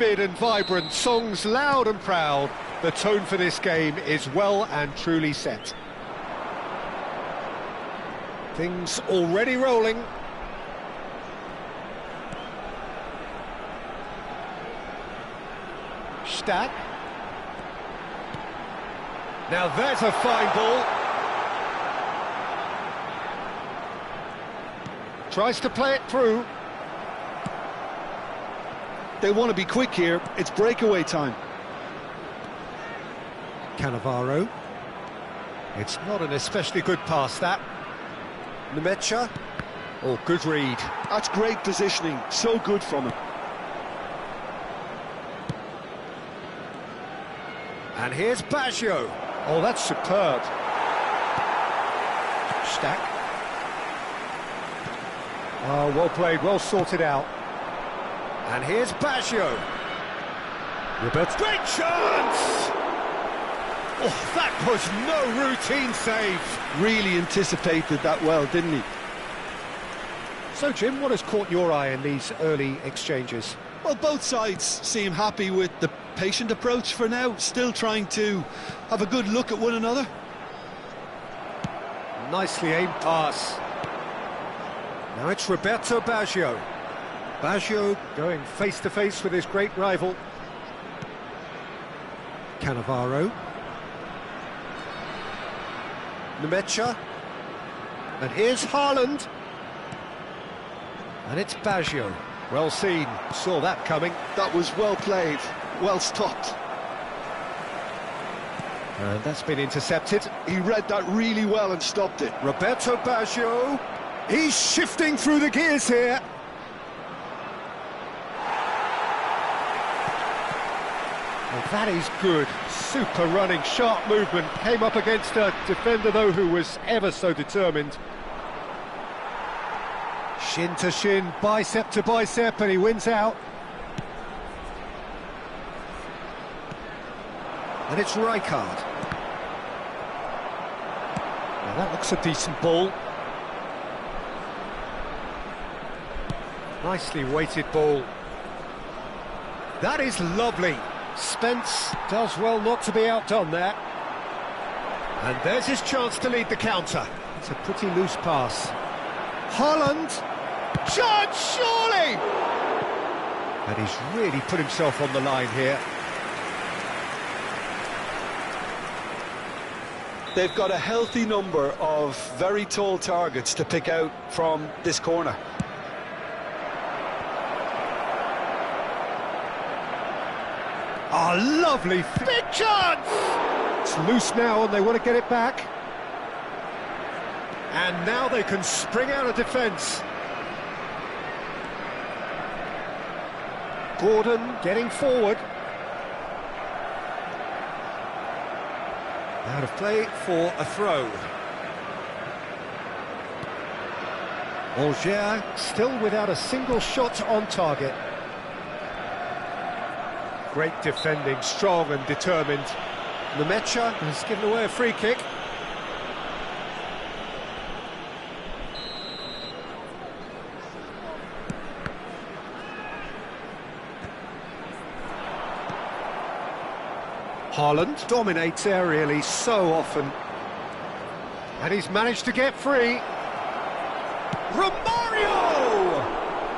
Vivid and vibrant, songs loud and proud. The tone for this game is well and truly set. Things already rolling. Stack. Now there's a fine ball. Tries to play it through. They want to be quick here. It's breakaway time. Cannavaro. It's not an especially good pass, that. Nemecha. Oh, good read. That's great positioning. So good from him. And here's Baggio. Oh, that's superb. Stack. Oh, well played, well sorted out. And here's Baggio. Roberto. Great chance! Oh, that was no routine save. Really anticipated that well, didn't he? So, Jim, what has caught your eye in these early exchanges? Well, both sides seem happy with the patient approach for now, still trying to have a good look at one another. Nicely aimed pass. Now it's Roberto Baggio. Baggio going face-to-face with his great rival. Cannavaro. Nemecha. And here's Haaland. And it's Baggio. Well seen, saw that coming. That was well played, well stopped. And that's been intercepted. He read that really well and stopped it. Roberto Baggio. He's shifting through the gears here. Well, that is good. Super running, sharp movement. Came up against a defender, though, who was ever so determined. Shin to shin, bicep to bicep, and he wins out. And it's Rijkaard. Now that looks a decent ball. Nicely weighted ball. That is lovely. Spence does well not to be outdone there. And there's his chance to lead the counter. It's a pretty loose pass. Haaland. Chance, surely! And he's really put himself on the line here. They've got a healthy number of very tall targets to pick out from this corner. Oh, lovely big chance! It's loose now and they want to get it back. And now they can spring out of defence. Gordon getting forward. Out of play for a throw. Angers still without a single shot on target. Great defending, strong and determined. Nemecha has given away a free kick. Haaland dominates aerially so often. And he's managed to get free. Romario!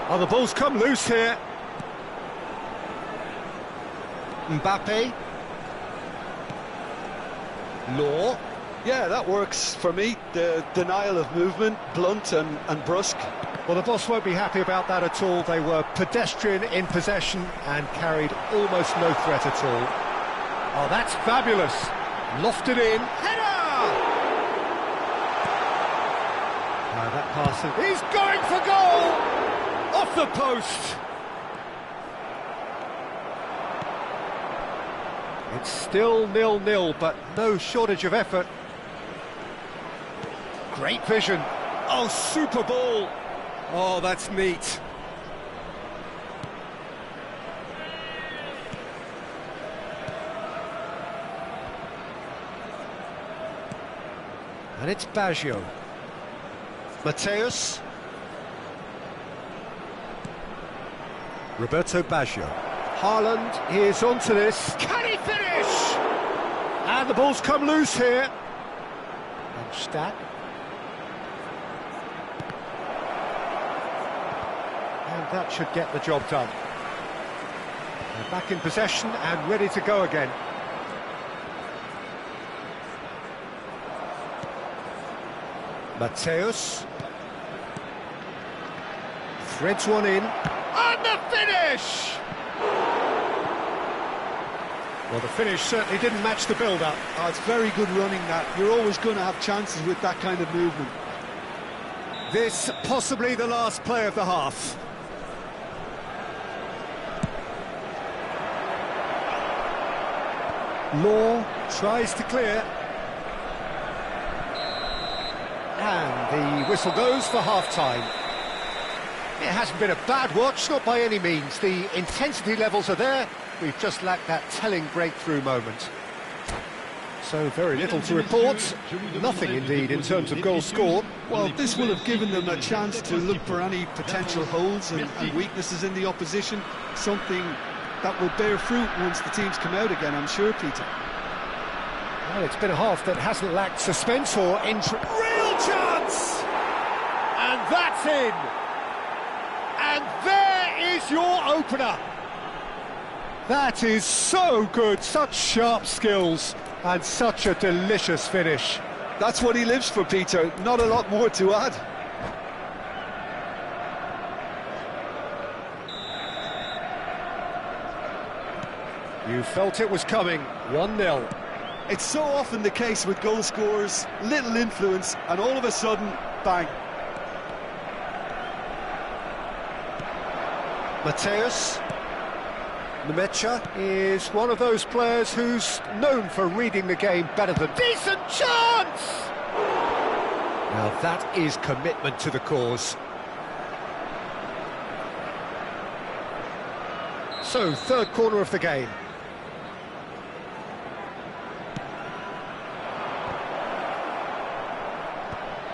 Oh, the ball's come loose here. Mbappe. Law. Yeah, that works for me. The denial of movement, blunt and brusque. Well, the boss won't be happy about that at all. They were pedestrian in possession and carried almost no threat at all. Oh, that's fabulous. Lofted in. Header! Now that pass. He's going for goal! Off the post. It's still 0-0, but no shortage of effort. Great vision. Oh, super ball. Oh, that's neat. And it's Baggio. Mateus. Roberto Baggio. Haaland is onto this. Can he finish? And the ball's come loose here. And Stack. And that should get the job done. They're back in possession and ready to go again. Mateus. Threads one in. And the finish! Well, the finish certainly didn't match the build-up. Oh, it's very good running, that. You're always going to have chances with that kind of movement. This possibly the last play of the half. Law tries to clear. And the whistle goes for half-time. It hasn't been a bad watch, not by any means. The intensity levels are there. We've just lacked that telling breakthrough moment. So very little to report. Nothing indeed in terms of goals scored. Well, this will have given them a chance to look for any potential holes and weaknesses in the opposition. Something that will bear fruit once the teams come out again, I'm sure, Peter. Well, it's been a half that hasn't lacked suspense or interest. Real chance! And that's in! And there is your opener! That is so good, such sharp skills, and such a delicious finish. That's what he lives for, Peter, not a lot more to add. You felt it was coming, 1-0. It's so often the case with goal scorers, little influence, and all of a sudden, bang. Mateus. Nemecha is one of those players who's known for reading the game better than... Decent chance! Now that is commitment to the cause. So, third corner of the game.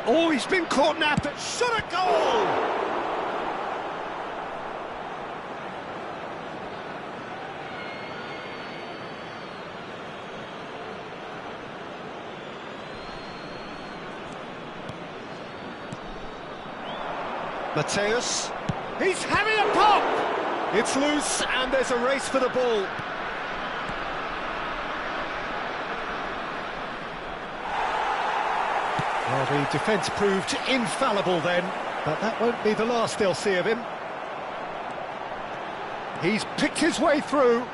Oh, he's been caught napping. Shot a goal! Mateus, he's having a pop! It's loose and there's a race for the ball. Well, the defence proved infallible then, but that won't be the last they'll see of him. He's picked his way through.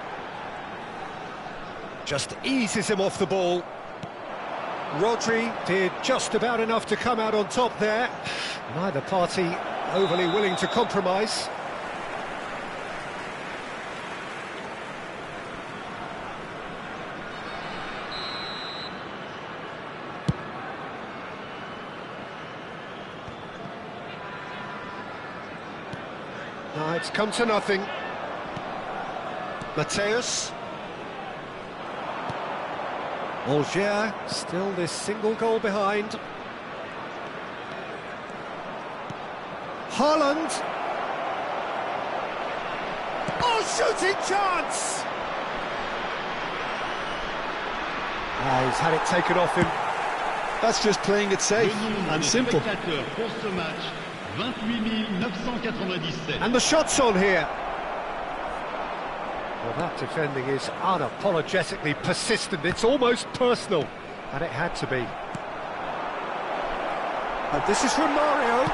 Just eases him off the ball. Rodri did just about enough to come out on top there. Neither party overly willing to compromise. Now it's come to nothing. Mateus. Algier still this single goal behind. Haaland. Oh, shooting chance! He's had it taken off him. That's just playing it safe and simple. And the shot's on here. Well, that defending is unapologetically persistent. It's almost personal, and it had to be. And this is Romario.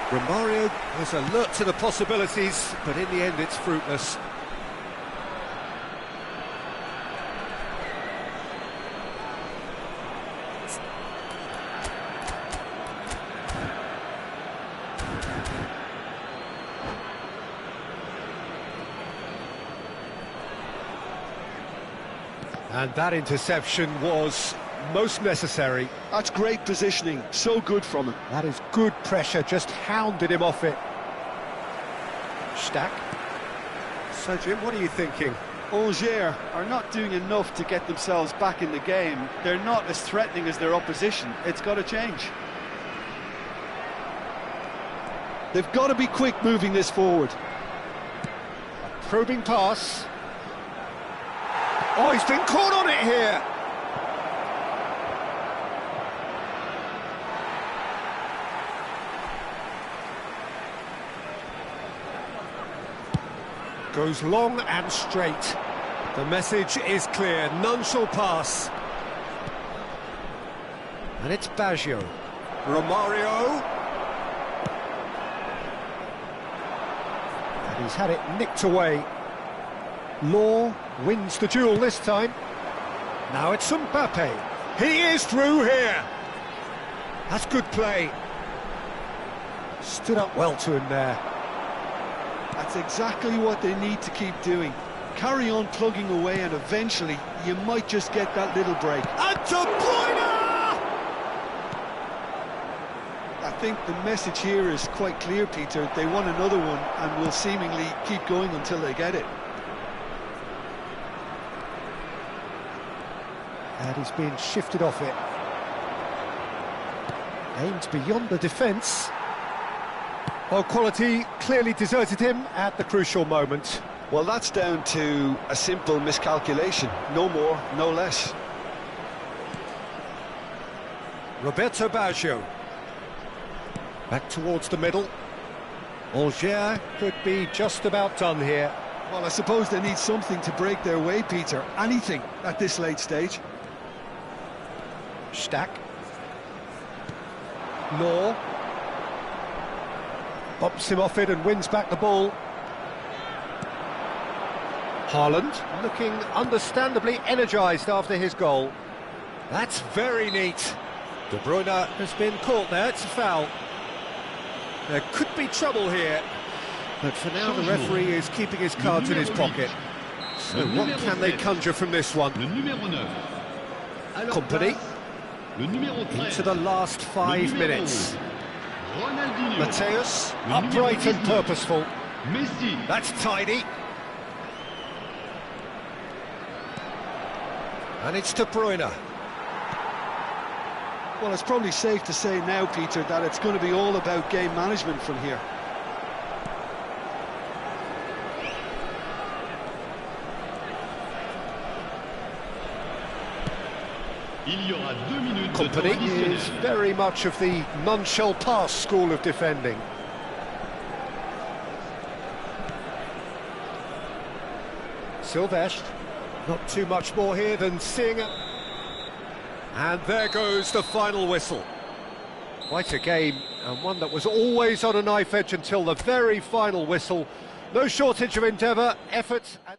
Romario was alert to the possibilities, but in the end it's fruitless. And that interception was most necessary. That's great positioning, so good from him. That is good pressure, just hounded him off it. Stack. So, Jim, what are you thinking? Algier are not doing enough to get themselves back in the game. They're not as threatening as their opposition. It's got to change. They've got to be quick moving this forward. Probing pass. Oh, he's been caught on it here. Goes long and straight. The message is clear, none shall pass. And it's Baggio. Romario. And he's had it nicked away. Law wins the duel this time. Now it's Mbappe. He is through here. That's good play. Stood up well to him there. That's exactly what they need to keep doing. Carry on plugging away and eventually you might just get that little break. And De Bruyne! I think the message here is quite clear, Peter. They want another one and will seemingly keep going until they get it. And he's being shifted off it. Aimed beyond the defence. Well, quality clearly deserted him at the crucial moment. Well, that's down to a simple miscalculation. No more, no less. Roberto Baggio. Back towards the middle. Angers could be just about done here. Well, I suppose they need something to break their way, Peter. Anything at this late stage. Stack. Law. Bumps him off it and wins back the ball. Haaland looking understandably energised after his goal. That's very neat. De Bruyne has been caught there, it's a foul. There could be trouble here, but for now the referee is keeping his cards in his pocket. So what can they conjure from this one? Company into the last 5 minutes. Mateus, upright and purposeful. That's tidy. And it's De Bruyne. Well, it's probably safe to say now, Peter, that it's going to be all about game management from here. Company is very much of the none-shall-pass school of defending. Silvestre, not too much more here than seeing it. And there goes the final whistle. Quite a game, and one that was always on a knife edge until the very final whistle. No shortage of endeavour, effort and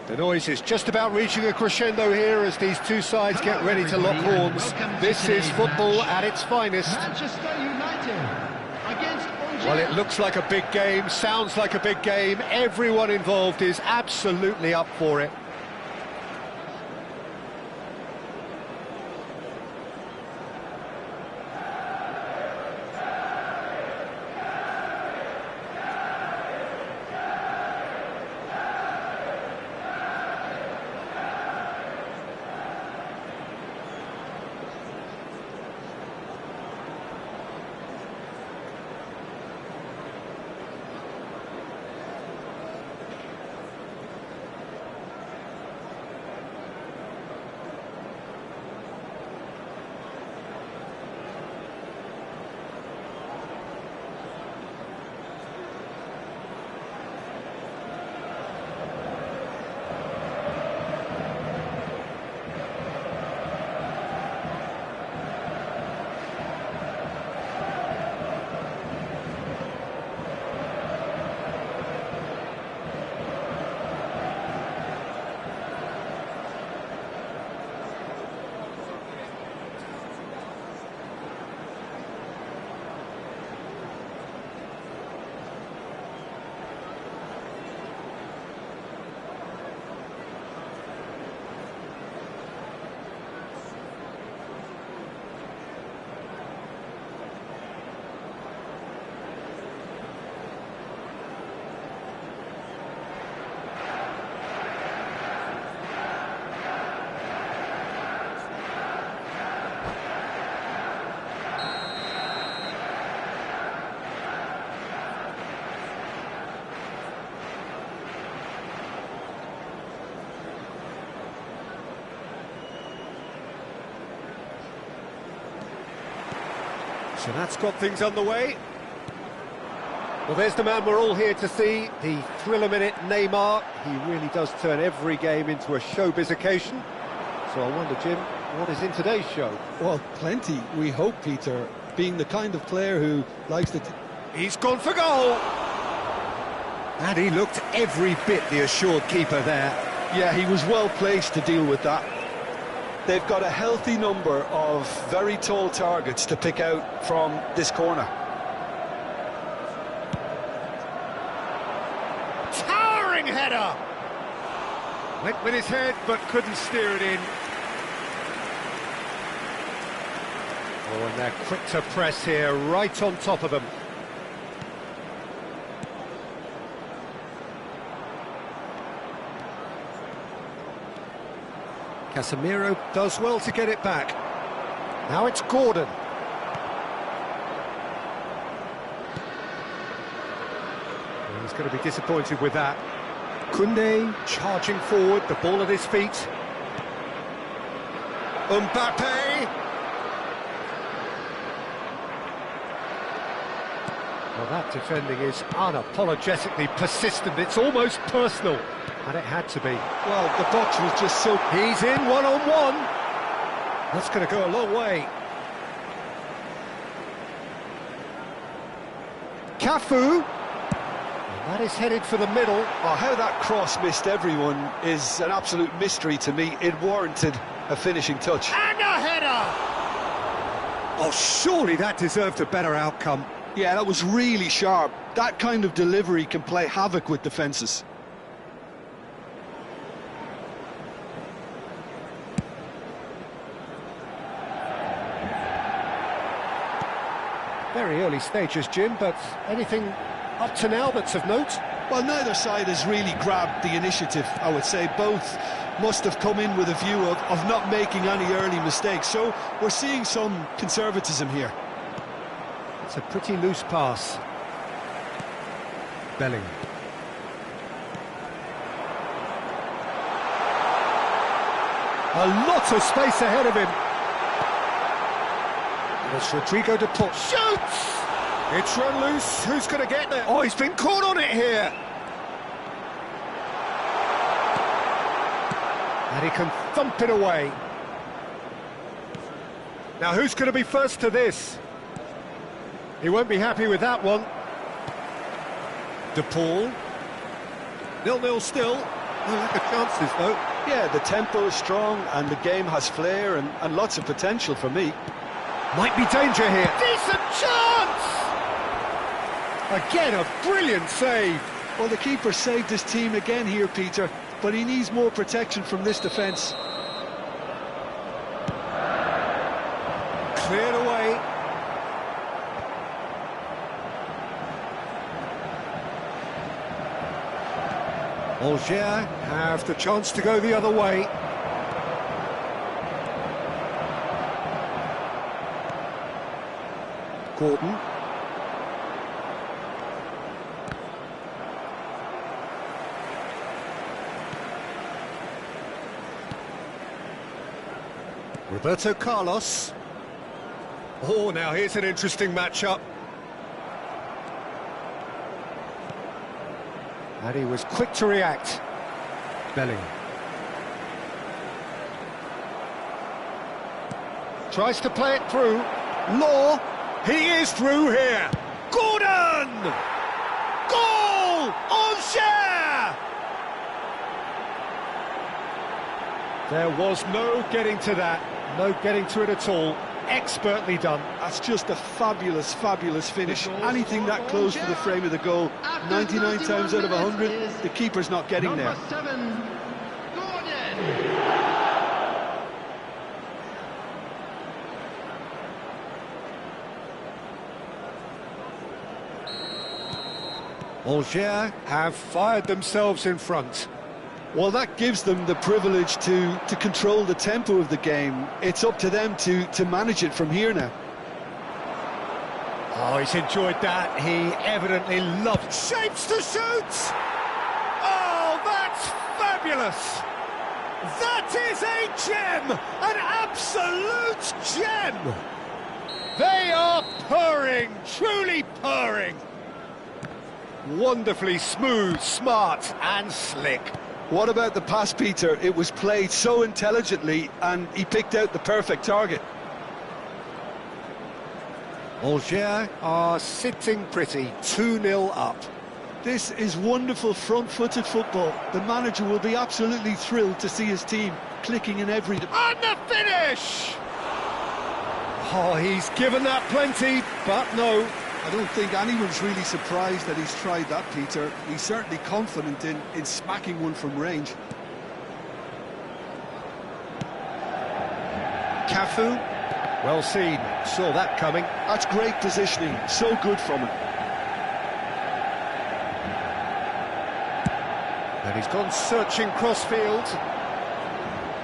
The noise is just about reaching a crescendo here as these two sides get ready to lock horns. This is football at its finest. Manchester United against Algeria. Well, it looks like a big game, sounds like a big game. Everyone involved is absolutely up for it. So that's got things underway. Well, there's the man we're all here to see, the thriller-minute Neymar. He really does turn every game into a showbiz occasion. So I wonder, Jim, what is in today's show? Well, plenty, we hope, Peter. Being the kind of player who likes to... He's gone for goal! And he looked every bit the assured keeper there. Yeah, he was well placed to deal with that. They've got a healthy number of very tall targets to pick out from this corner. Towering header! Went with his head, but couldn't steer it in. Oh, and they're quick to press here, right on top of them. Casemiro does well to get it back. Now it's Gordon. Well, he's going to be disappointed with that. Koundé charging forward, the ball at his feet. Mbappe! Well, that defending is unapologetically persistent. It's almost personal. And it had to be. Well, the box was just so... He's in one-on-one. That's going to go a long way. Cafu. And that is headed for the middle. Oh, how that cross missed everyone is an absolute mystery to me. It warranted a finishing touch. And a header! Oh, surely that deserved a better outcome. Yeah, that was really sharp. That kind of delivery can play havoc with defences. Very early stages, Jim, but anything up to now that's of note? Well, neither side has really grabbed the initiative, I would say. Both must have come in with a view of not making any early mistakes. So we're seeing some conservatism here. It's a pretty loose pass. Bellingham. A lot of space ahead of him. It's Rodrigo de Paul. Shoots! It's run loose. Who's going to get there? Oh, he's been caught on it here. And he can thump it away. Now, who's going to be first to this? He won't be happy with that one. De Paul. 0-0 still. No lack of chances, though. Yeah, the tempo is strong and the game has flair and lots of potential for me. Might be danger here. Decent chance! Again, a brilliant save. Well, the keeper saved his team again here, Peter, but he needs more protection from this defence. Cleared away. Algiers have the chance to go the other way. Gordon. Roberto Carlos. Oh, now here's an interesting matchup. And he was quick to react. Bellingham. Tries to play it through. Law. He is through here. Gordon! Goal! Algiers! There was no getting to that. No getting to it at all. Expertly done. That's just a fabulous, fabulous finish. Anything that close to the frame of the goal, 99 times out of 100, the keeper's not getting there. Number 7, Gordon. Algiers have fired themselves in front. Well, that gives them the privilege to control the tempo of the game. It's up to them to manage it from here now. Oh, he's enjoyed that. He evidently loved shapes to shoot. Oh, that's fabulous. That is a gem, an absolute gem. They are purring, truly purring. Wonderfully smooth, smart and slick. What about the pass, Peter? It was played so intelligently and he picked out the perfect target. Algiers are sitting pretty, 2-0 up. This is wonderful front-footed football. The manager will be absolutely thrilled to see his team clicking in every... And the finish! Oh, he's given that plenty, but no. I don't think anyone's really surprised that he's tried that, Peter. He's certainly confident in smacking one from range. Cafu, well seen, saw that coming. That's great positioning, so good from him. And he's gone searching crossfield.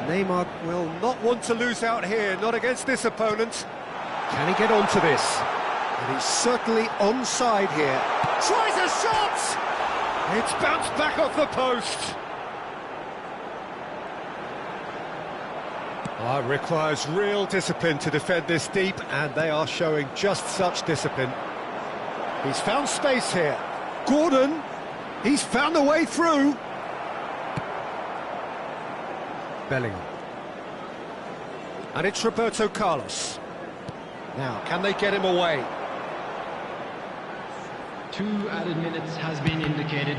Neymar will not want to lose out here, not against this opponent. Can he get onto this? And he's certainly onside here. Tries a shot! It's bounced back off the post. Oh, it requires real discipline to defend this deep, and they are showing just such discipline. He's found space here. Gordon, he's found a way through. Bellingham. And it's Roberto Carlos. Now, can they get him away? 2 added minutes has been indicated.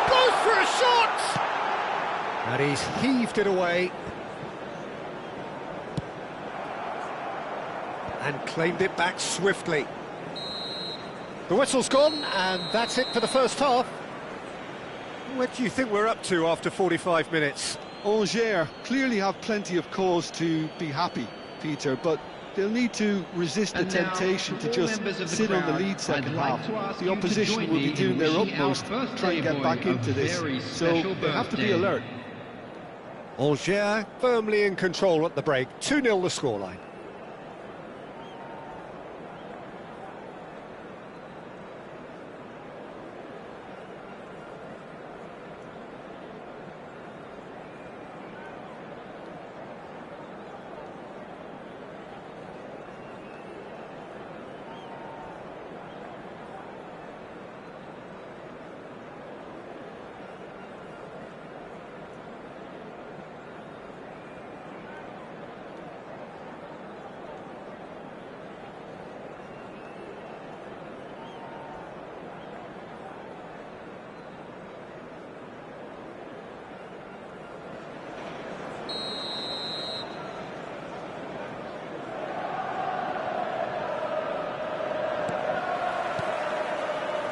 Goes for a shot! And he's heaved it away. And claimed it back swiftly. The whistle's gone, and that's it for the first half. What do you think we're up to after 45 minutes? Algiers clearly have plenty of cause to be happy, Peter, but they'll need to resist the temptation to just sit on the lead second half. The opposition will be doing their utmost to try and get back into this, so they have to be alert. Algiers firmly in control at the break, 2-0 the scoreline.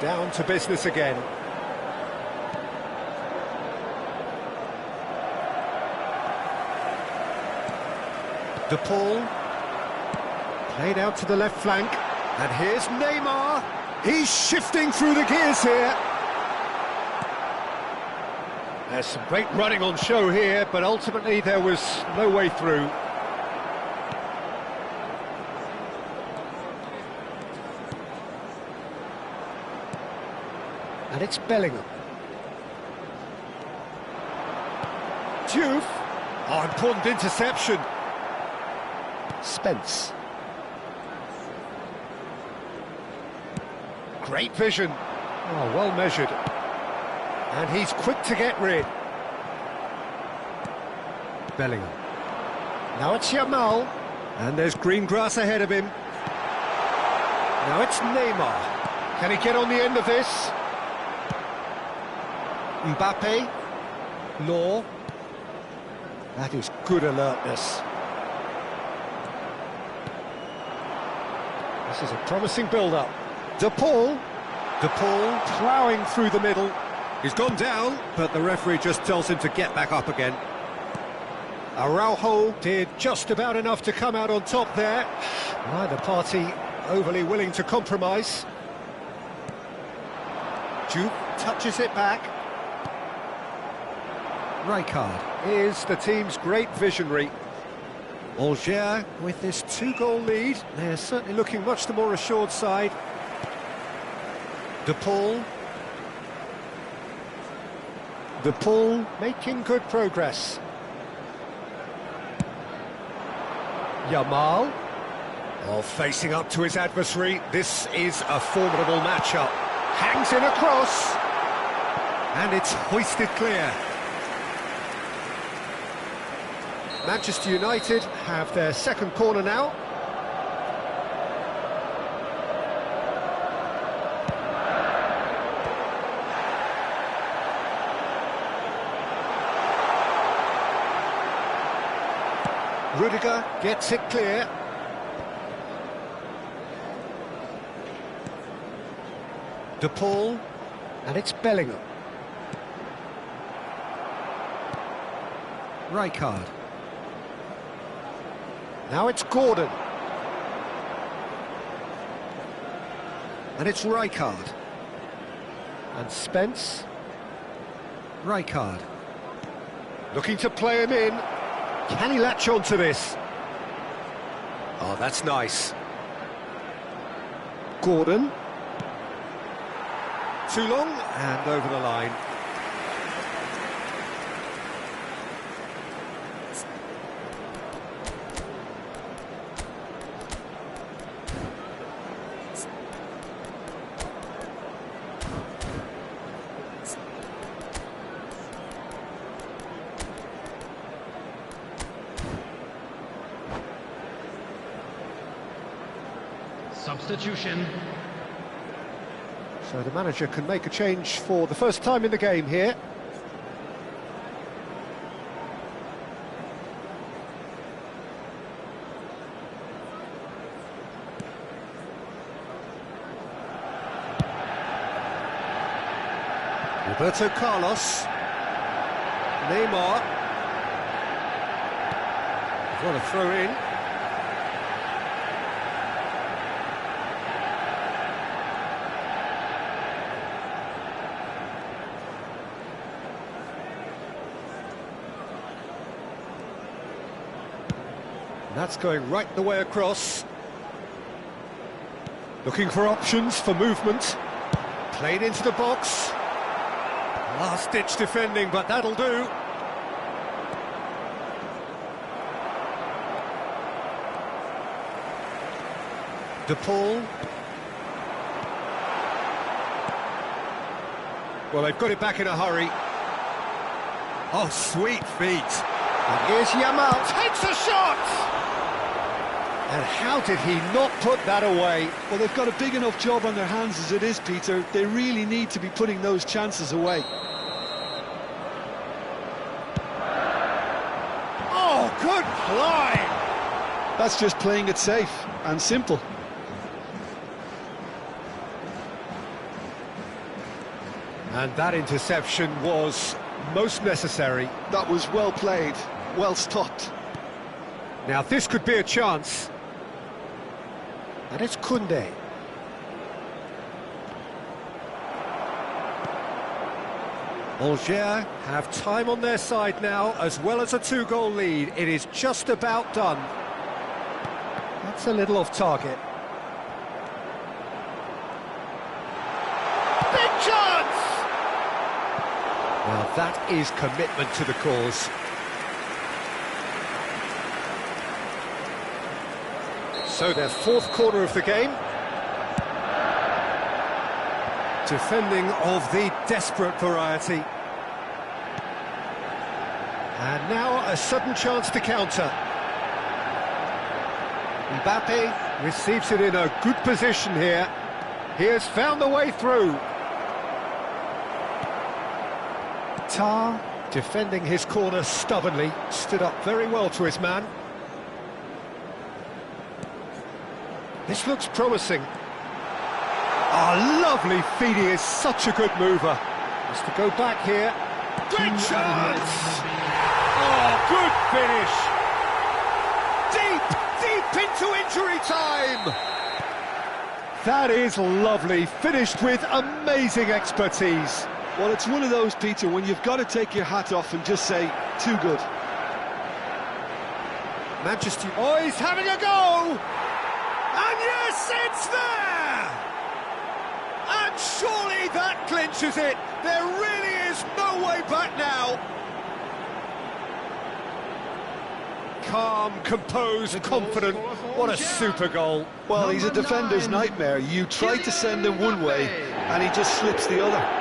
Down to business again. De Paul. Played out to the left flank. And here's Neymar. He's shifting through the gears here. There's some great running on show here, but ultimately there was no way through. And it's Bellingham. Diouf. Oh, important interception. Spence. Great vision. Oh, well measured. And he's quick to get rid. Bellingham. Now it's Yamal. And there's green grass ahead of him. Now it's Neymar. Can he get on the end of this? Mbappe. Law. That is good alertness. This is a promising build-up. De Paul. De Paul ploughing through the middle. He's gone down, but the referee just tells him to get back up again. Araujo did just about enough to come out on top there. Neither party overly willing to compromise. Jude touches it back. Rijkaard is the team's great visionary. Alger with this 2-goal lead. They're certainly looking much the more assured side. De Paul. De Paul making good progress. Yamal. Oh, facing up to his adversary. This is a formidable matchup. Hangs in a cross. And it's hoisted clear. Manchester United have their second corner now. Rudiger gets it clear. De Paul, and it's Bellingham. Rijkaard. Now it's Gordon. And it's Rijkaard. And Spence. Rijkaard. Looking to play him in. Can he latch on to this? Oh, that's nice. Gordon. Too long, and over the line. Substitution. So the manager can make a change for the first time in the game here. Roberto Carlos. Neymar. What a throw in. That's going right the way across. Looking for options for movement. Played into the box. Last-ditch defending, but that'll do. De Paul. Well, they've got it back in a hurry. Oh, sweet feet. And here's Yamal. Takes a shot! And how did he not put that away? Well, they've got a big enough job on their hands as it is, Peter. They really need to be putting those chances away. Oh, good play! That's just playing it safe and simple. And that interception was most necessary. That was well played, well stopped. Now this could be a chance. And it's Koundé. Alger have time on their side now, as well as a 2-goal lead. It is just about done. That's a little off target. Big chance! Now that is commitment to the cause. So their fourth corner of the game. Defending of the desperate variety. And now a sudden chance to counter. Mbappe receives it in a good position here. He has found the way through. Tar, defending his corner stubbornly, stood up very well to his man. This looks promising. Oh, lovely feed, he is such a good mover. Has to go back here. Great chance! Oh, good finish! Deep into injury time! That is lovely, finished with amazing expertise. Well, it's one of those, Peter, when you've got to take your hat off and just say, too good. Manchester... Oh, he's having a go! And yes, it's there! And surely that clinches it. There really is no way back now. Calm, composed, confident. What a super goal. Well, he's a defender's nightmare. You try to send him one way, and he just slips the other.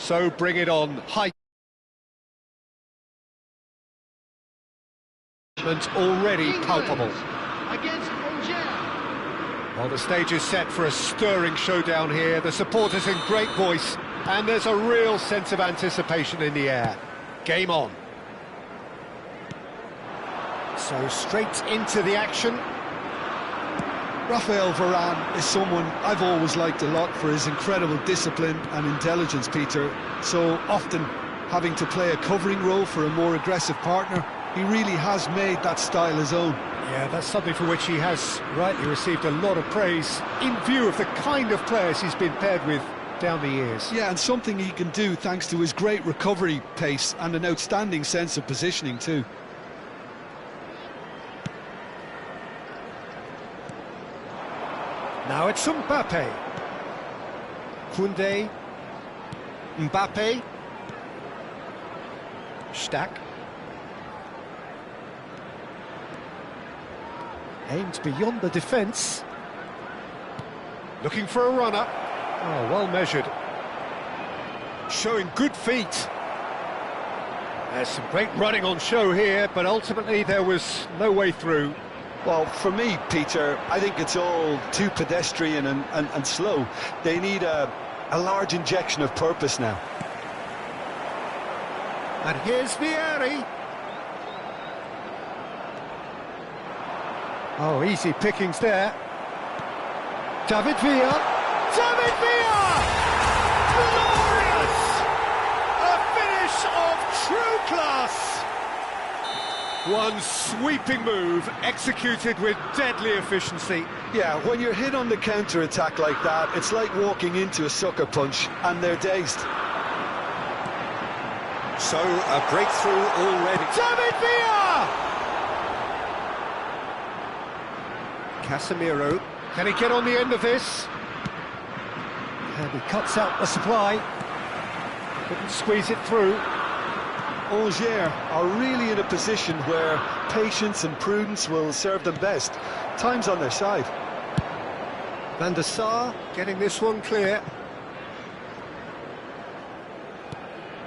So bring it on. High already palpable. Against Alger. Well, the stage is set for a stirring showdown here. The supporters in great voice, and there's a real sense of anticipation in the air. Game on. So straight into the action. Raphael Varane is someone I've always liked a lot for his incredible discipline and intelligence, Peter. So often having to play a covering role for a more aggressive partner, he really has made that style his own. Yeah, that's something for which he has rightly received a lot of praise in view of the kind of players he's been paired with down the years. Yeah, and something he can do thanks to his great recovery pace and an outstanding sense of positioning too. Now it's Mbappe. Koundé. Mbappe. Stack. Aimed beyond the defence. Looking for a runner. Oh, well measured. Showing good feet. There's some great running on show here, but ultimately there was no way through. Well, for me, Peter, I think it's all too pedestrian and slow. They need a large injection of purpose now. And here's Vieri. Oh, easy pickings there. David Villa. David Villa! Glorious! A finish of true class! One sweeping move, executed with deadly efficiency. Yeah, when you're hit on the counter-attack like that, it's like walking into a sucker punch, and they're dazed. So, a breakthrough already. David Villa! Casemiro, can he get on the end of this? And he cuts out the supply. Couldn't squeeze it through. Alger are really in a position where patience and prudence will serve them best. Time's on their side. Van der Sar getting this one clear.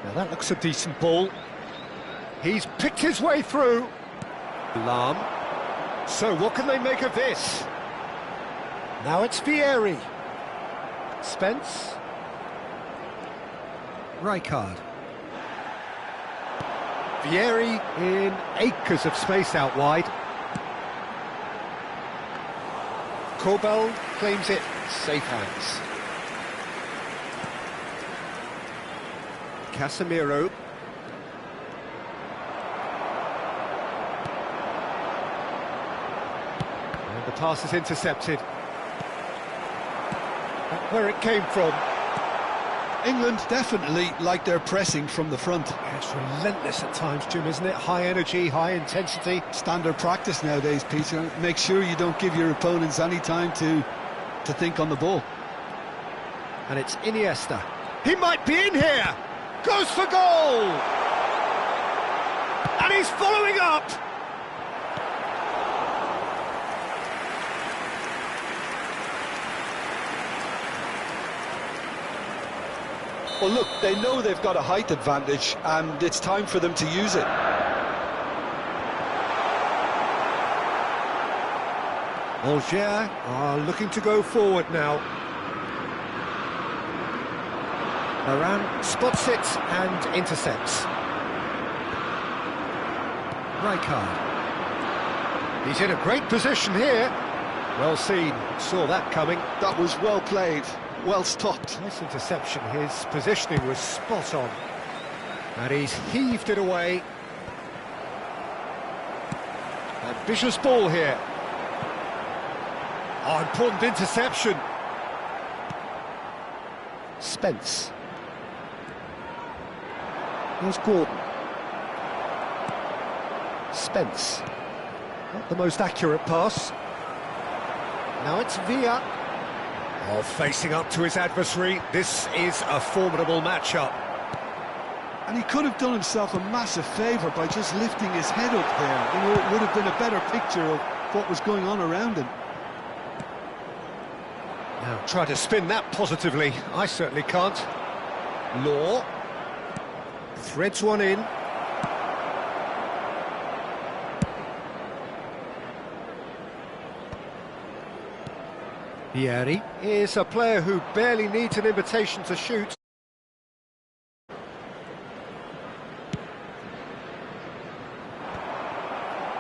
Now that looks a decent ball. He's picked his way through. Lahm. So what can they make of this? Now it's Vieri. Spence. Rijkaard. Vieri in acres of space out wide. Kobel claims it, safe hands. Casemiro. And the pass is intercepted. Not where it came from. England definitely like their pressing from the front. Yeah, it's relentless at times, Jim, isn't it? High energy, high intensity. Standard practice nowadays, Peter. Make sure you don't give your opponents any time to think on the ball. And it's Iniesta. He might be in here! Goes for goal! And he's following up! Well, look, they know they've got a height advantage, and it's time for them to use it. Alger are looking to go forward now. Varane spots it and intercepts. Rijkaard. He's in a great position here. Well seen, saw that coming. That was well played. Well stopped. Nice interception, his positioning was spot on. And he's heaved it away. Ambitious ball here. Oh, important interception. Spence. Here's Gordon. Spence. Not the most accurate pass. Now it's Villa. Oh, facing up to his adversary, this is a formidable matchup. And he could have done himself a massive favour by just lifting his head up there. You know, it would have been a better picture of what was going on around him. Now, try to spin that positively. I certainly can't. Law. Threads one in. Vieri is a player who barely needs an invitation to shoot.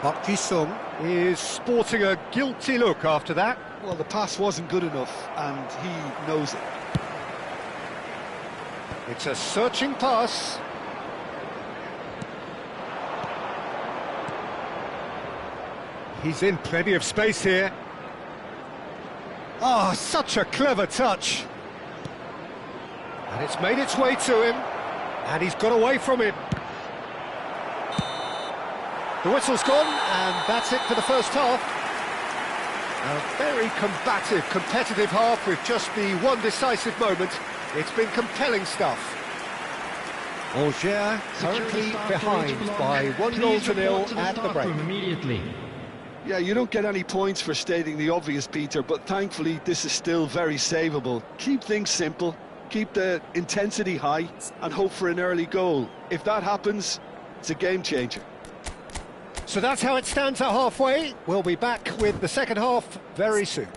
Park Ji-sung is sporting a guilty look after that. Well, the pass wasn't good enough, and he knows it. It's a searching pass. He's in plenty of space here. Oh, such a clever touch. And it's made its way to him, and he's got away from it. The whistle's gone, and that's it for the first half. A very combative, competitive half with just the one decisive moment. It's been compelling stuff. Angers currently behind by 1-0 at the break. Immediately. Yeah, you don't get any points for stating the obvious, Peter, but thankfully this is still very savable. Keep things simple, keep the intensity high, and hope for an early goal. If that happens, it's a game changer. So that's how it stands at halfway. We'll be back with the second half very soon.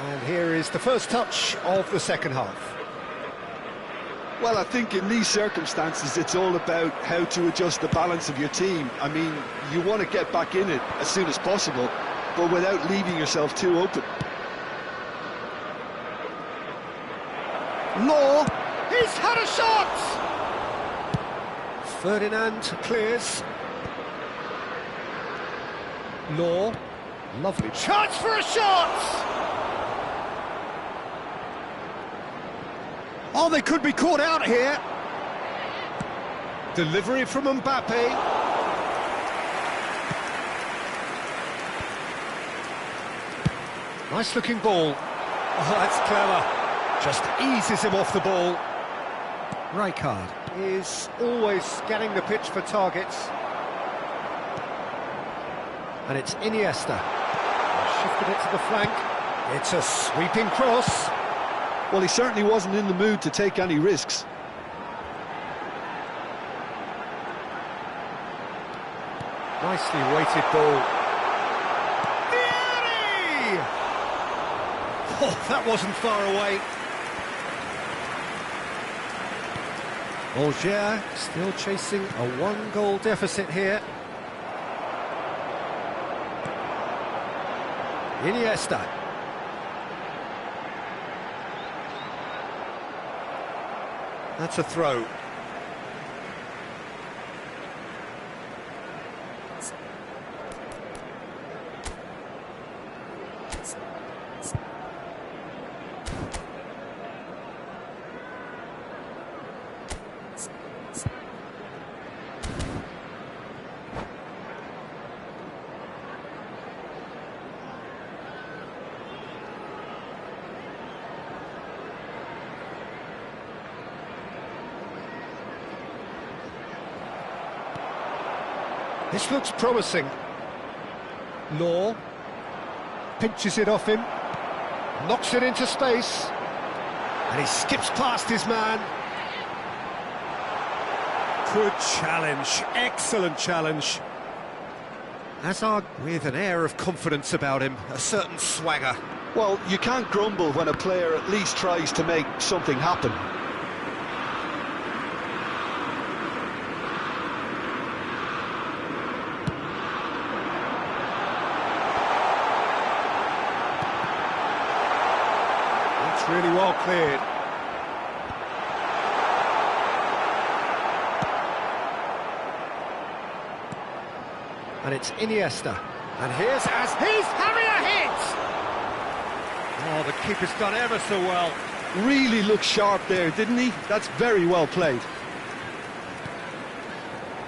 And here is the first touch of the second half. Well, I think in these circumstances, it's all about how to adjust the balance of your team. I mean, you want to get back in it as soon as possible, but without leaving yourself too open. Law, he's had a shot! Ferdinand clears. Law, lovely chance for a shot! Oh, they could be caught out here. Delivery from Mbappe. Nice looking ball. Oh, that's clever. Just eases him off the ball. Rijkaard is always scanning the pitch for targets. And it's Iniesta. Shifted it to the flank. It's a sweeping cross. Well, he certainly wasn't in the mood to take any risks. Nicely weighted ball. Vieri! Oh, that wasn't far away. Angers still chasing a one-goal deficit here. Iniesta. That's a throw. This looks promising. Law pinches it off him, knocks it into space, and he skips past his man. Good challenge, excellent challenge. Hazard with an air of confidence about him, a certain swagger. Well, you can't grumble when a player at least tries to make something happen. Really well cleared. And it's Iniesta. And he's having a hit! Oh, the keeper's done ever so well. Really looked sharp there, didn't he? That's very well played.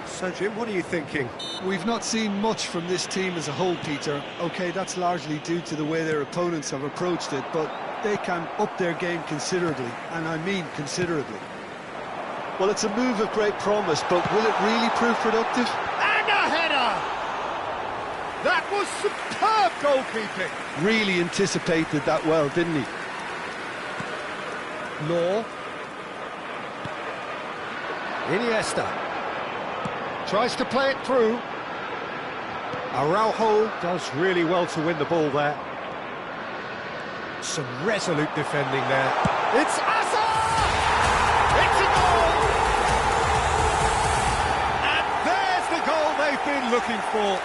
So, Jim, what are you thinking? We've not seen much from this team as a whole, Peter. OK, that's largely due to the way their opponents have approached it, but they can up their game considerably, and I mean considerably. Well, it's a move of great promise, but will it really prove productive? And a header! That was superb goalkeeping. Really anticipated that well, didn't he? Law. Iniesta. Tries to play it through. Araujo does really well to win the ball there. Some resolute defending there. It's Asa! It's a goal! And there's the goal they've been looking for.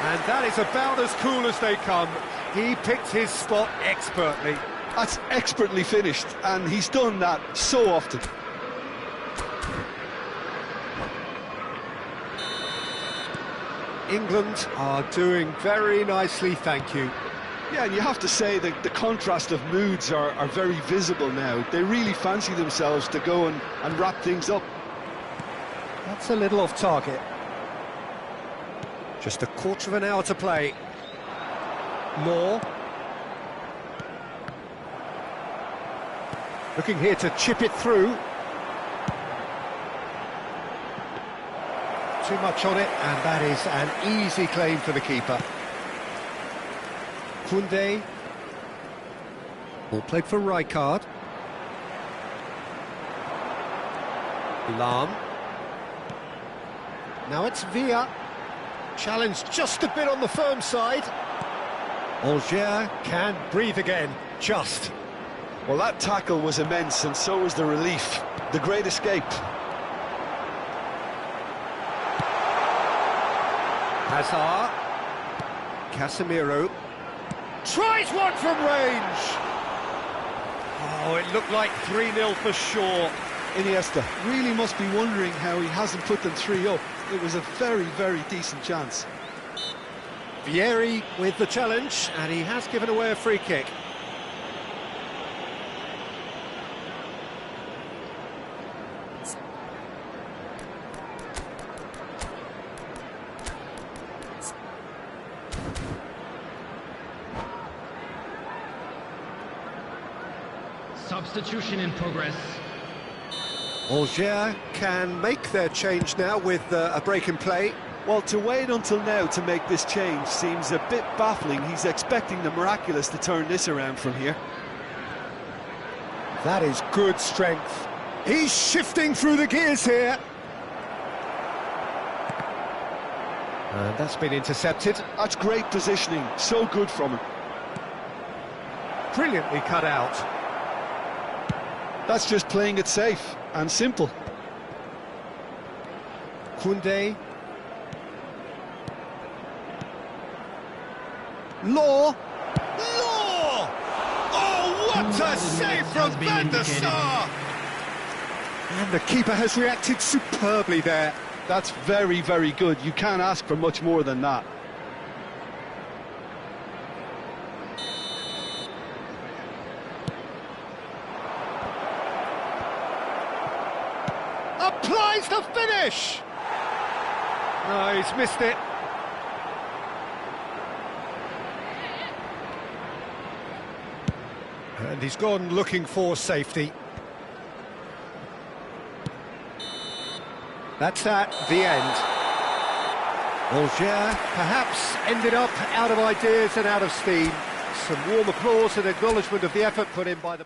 And that is about as cool as they come. He picked his spot expertly. That's expertly finished, and he's done that so often. England are doing very nicely, thank you. Yeah, and you have to say that the contrast of moods are very visible now. They really fancy themselves to go and wrap things up. That's a little off target. Just a quarter of an hour to play. Law. Looking here to chip it through. Too much on it, and that is an easy claim for the keeper. Koundé. Ball played for Rijkaard. Lahm. Now it's Villa. Challenged just a bit on the firm side. Alger can breathe again, just. Well, that tackle was immense, and so was the relief. The great escape. Hazard. Casemiro. Tries one from range! Oh, it looked like 3-0 for sure. Iniesta really must be wondering how he hasn't put them 3 up. It was a very, very decent chance. Vieri with the challenge, and he has given away a free kick. Substitution in progress. Alger can make their change now with a break in play. Well, to wait until now to make this change seems a bit baffling. He's expecting the miraculous to turn this around from here. That is good strength. He's shifting through the gears here. And that's been intercepted. That's great positioning, so good from him. Brilliantly cut out. That's just playing it safe and simple. Koundé. Law. Law! Oh, what a save from Van der Sar! And the keeper has reacted superbly there. That's very, very good. You can't ask for much more than that. Applies the finish! No, he's missed it. And he's gone looking for safety. That's at the end. Alger perhaps ended up out of ideas and out of steam. Some warm applause and acknowledgement of the effort put in by the...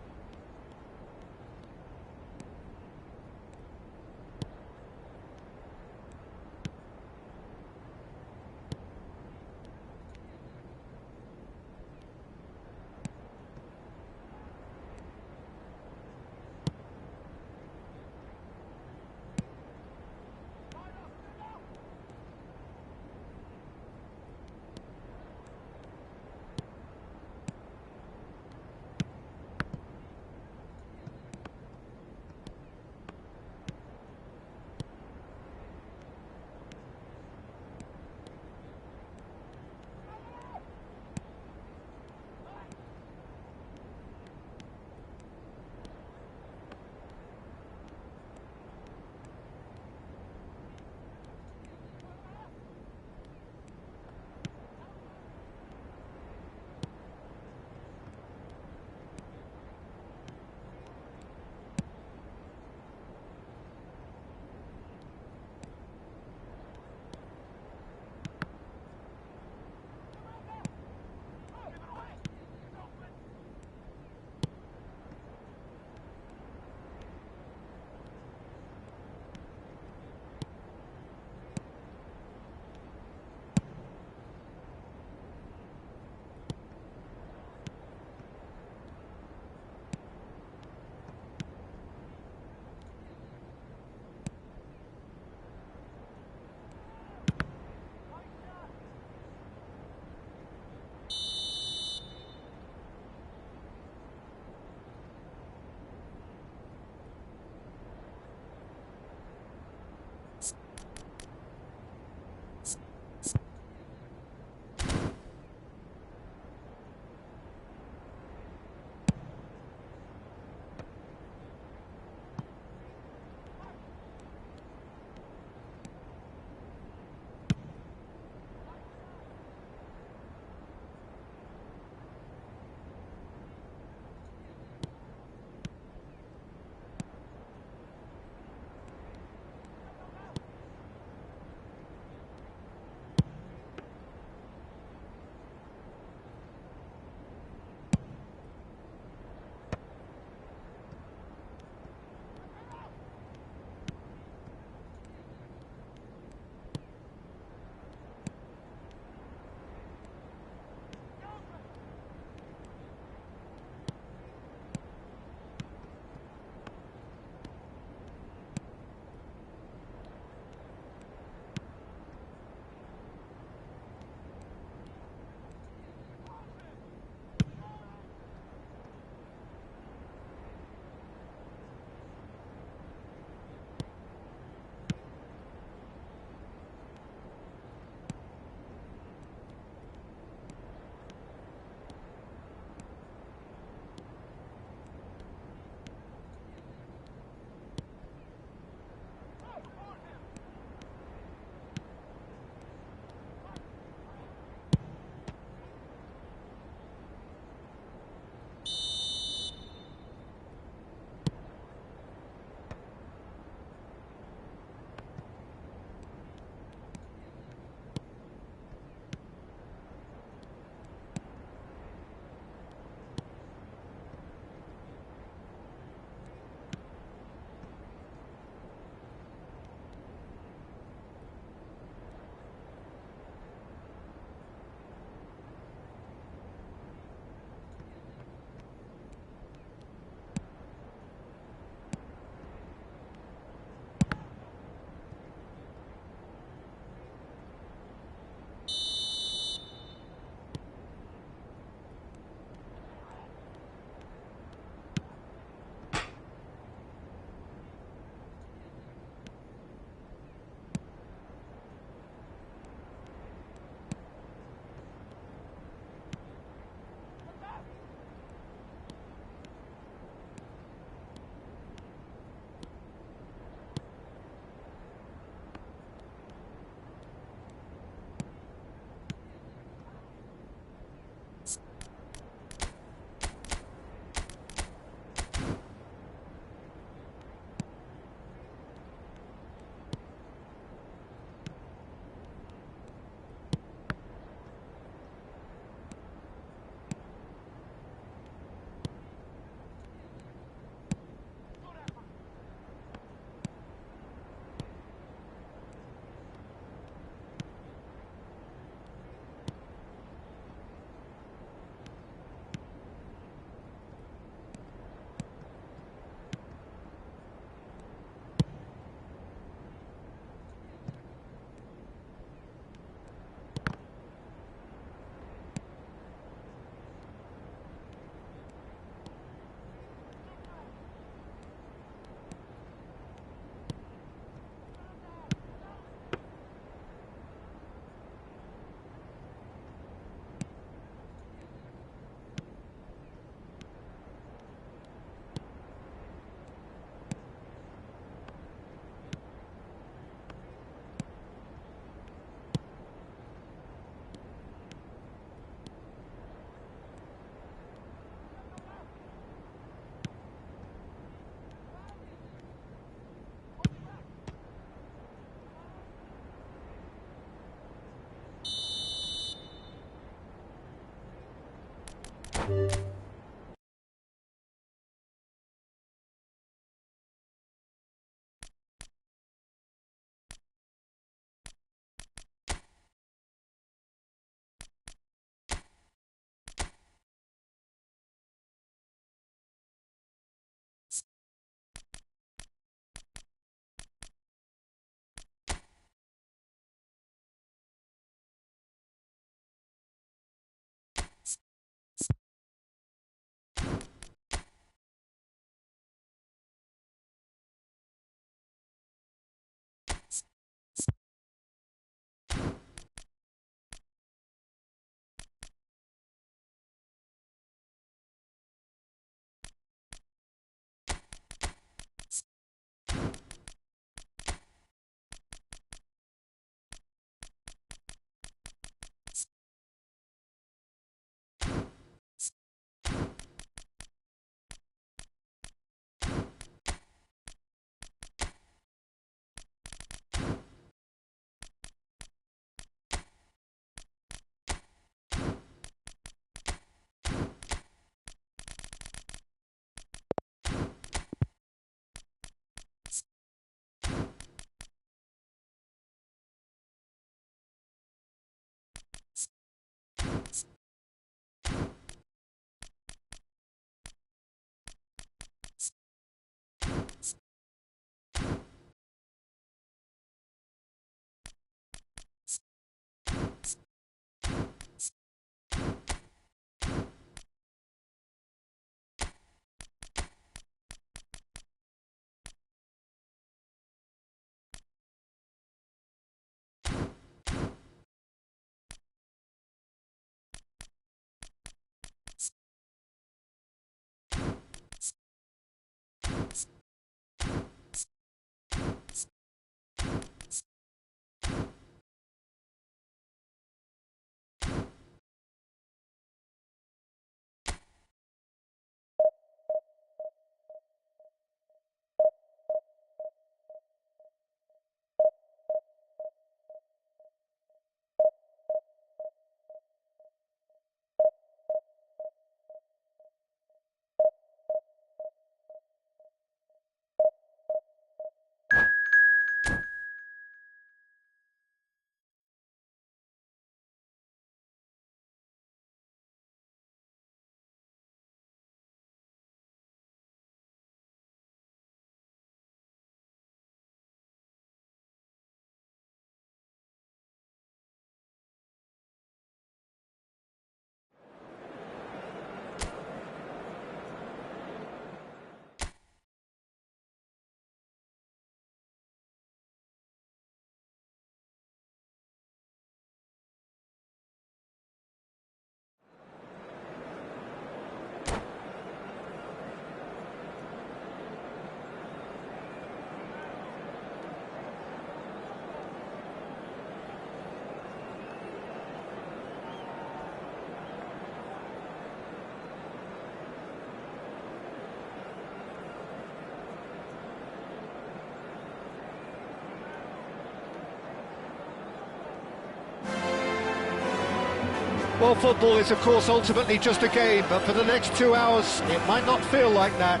Well, football is, of course, ultimately just a game, but for the next 2 hours, it might not feel like that.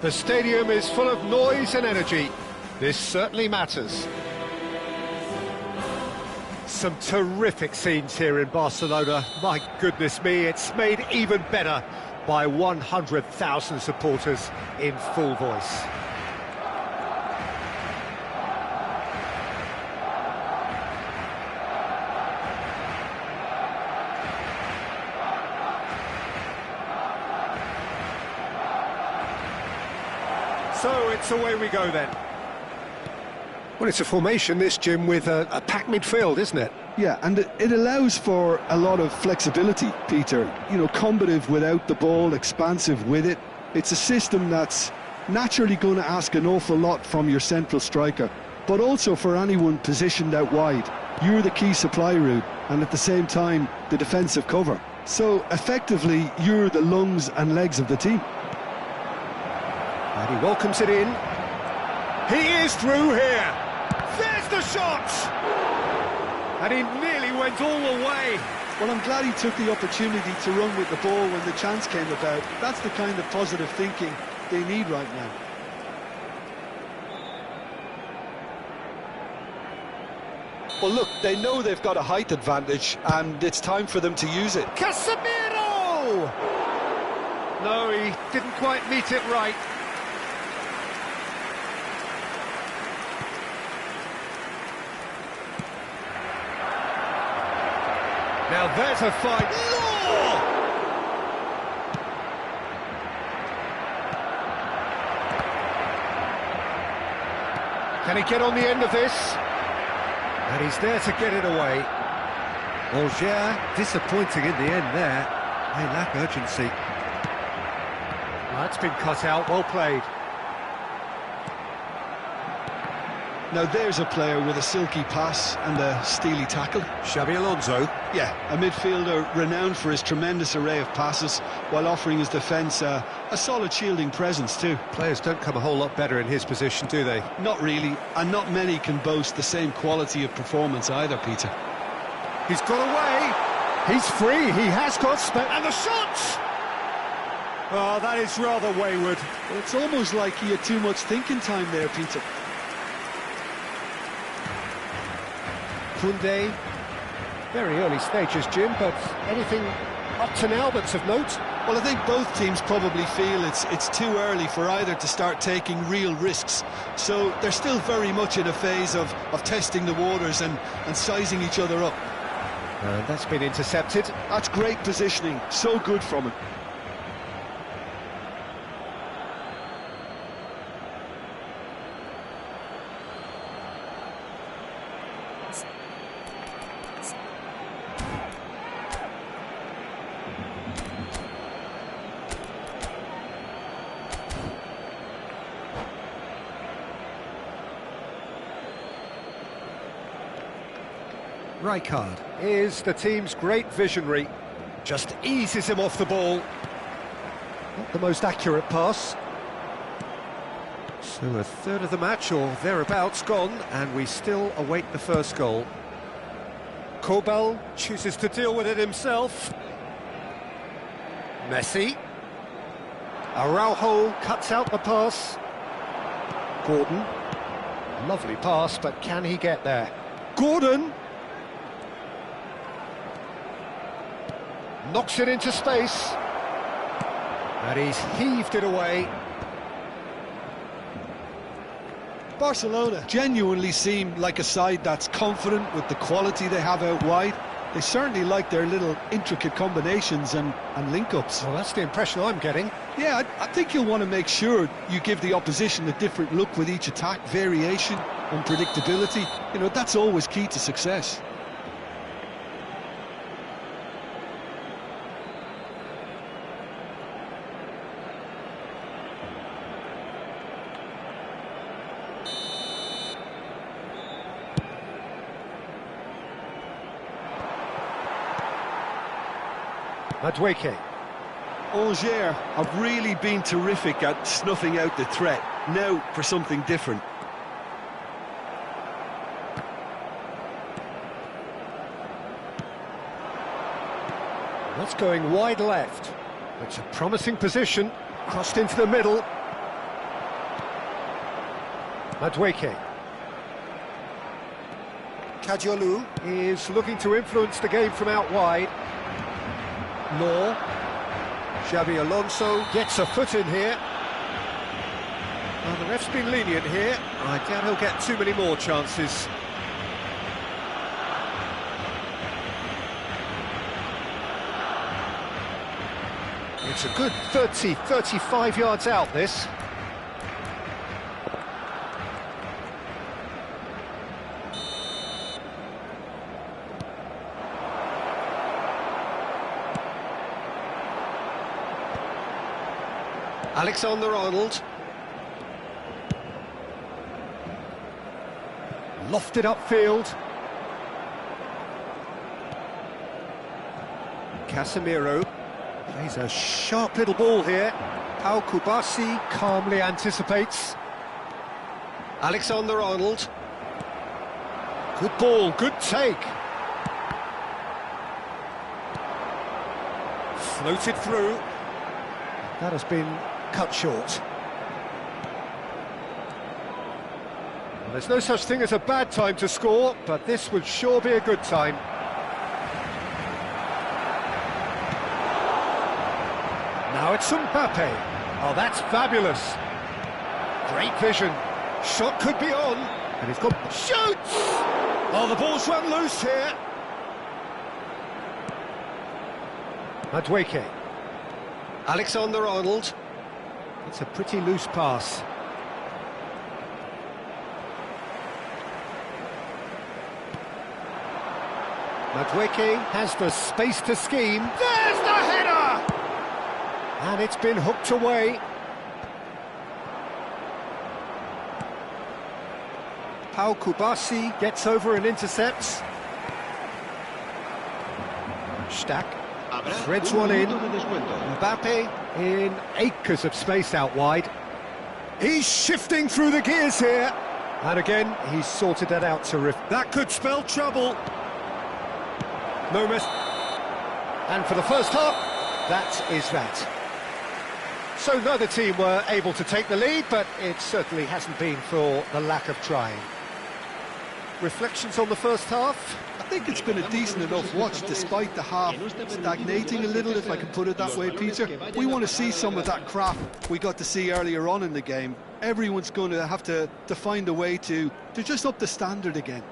The stadium is full of noise and energy. This certainly matters. Some terrific scenes here in Barcelona. My goodness me, it's made even better by 100,000 supporters in full voice. So it's away we go then. Well, it's a formation, this, Jim, with a packed midfield, isn't it? Yeah, and it allows for a lot of flexibility, Peter. You know, combative without the ball, expansive with it. It's a system that's naturally going to ask an awful lot from your central striker, but also for anyone positioned out wide. You're the key supply route, and at the same time, the defensive cover. So, effectively, you're the lungs and legs of the team. And he welcomes it in. He is through here. There's the shot! And he nearly went all the way. Well, I'm glad he took the opportunity to run with the ball when the chance came about. That's the kind of positive thinking they need right now. Well, look, they know they've got a height advantage, and it's time for them to use it. Casemiro! No, he didn't quite meet it right. Now there's a fight. Oh! Can he get on the end of this? And he's there to get it away. Angers, disappointing in the end there. They lack urgency. That's been cut out, well played. Now there's a player with a silky pass and a steely tackle. Xabi Alonso. Yeah, a midfielder renowned for his tremendous array of passes, while offering his defence a solid shielding presence too. Players don't come a whole lot better in his position, do they? Not really, and not many can boast the same quality of performance either, Peter. He's got away. He's free. He has got space. And the shot! Oh, that is rather wayward. Well, it's almost like he had too much thinking time there, Peter. Koundé. Very early stages, Jim, but anything up to now that's of note? Well, I think both teams probably feel it's too early for either to start taking real risks. So they're still very much in a phase of testing the waters and sizing each other up. And that's been intercepted. That's great positioning, so good from him. Rijkaard is the team's great visionary. Just eases him off the ball. Not the most accurate pass. So a third of the match, or thereabouts, gone, and we still await the first goal. Kobel chooses to deal with it himself. Messi. Araujo cuts out the pass. Gordon. Lovely pass, but can he get there? Gordon! Knocks it into space. And he's heaved it away. Barcelona genuinely seem like a side that's confident with the quality they have out wide. They certainly like their little intricate combinations and link-ups. Well, that's the impression I'm getting. Yeah, I think you'll want to make sure you give the opposition a different look with each attack, variation, unpredictability. You know, that's always key to success. Madueke. Angers have really been terrific at snuffing out the threat. Now for something different. That's going wide left. It's a promising position. Crossed into the middle. Madueke. Kadiolu is looking to influence the game from out wide. Law. Xabi Alonso gets a foot in here. Well, the ref's been lenient here. I doubt he'll get too many more chances. It's a good 35 yards out, this. Alexander-Arnold. Lofted upfield. Casemiro plays a sharp little ball here. Pau Kubasi calmly anticipates. Alexander-Arnold. Good ball, good take. Floated through. That has been cut short. Well, there's no such thing as a bad time to score, but this would sure be a good time. Now it's Mbappe. Oh, that's fabulous. Great vision. Shot could be on. And he's got... Shoots! Oh, the ball's run loose here. Madueke. Alexander-Arnold. It's a pretty loose pass. Madueke has the space to scheme. There's the header! And it's been hooked away. Pau Kubasi gets over and intercepts. Stack threads one in. Mbappe in acres of space out wide. He's shifting through the gears here. And again, he's sorted that out terrific. That could spell trouble. No miss. And for the first half, that is that. So neither team were able to take the lead, but it certainly hasn't been for the lack of trying. Reflections on the first half? I think it's been a decent enough watch despite the half stagnating a little, if I can put it that way, Peter. We want to see some of that crap we got to see earlier on in the game. Everyone's going to have to find a way to just up the standard again.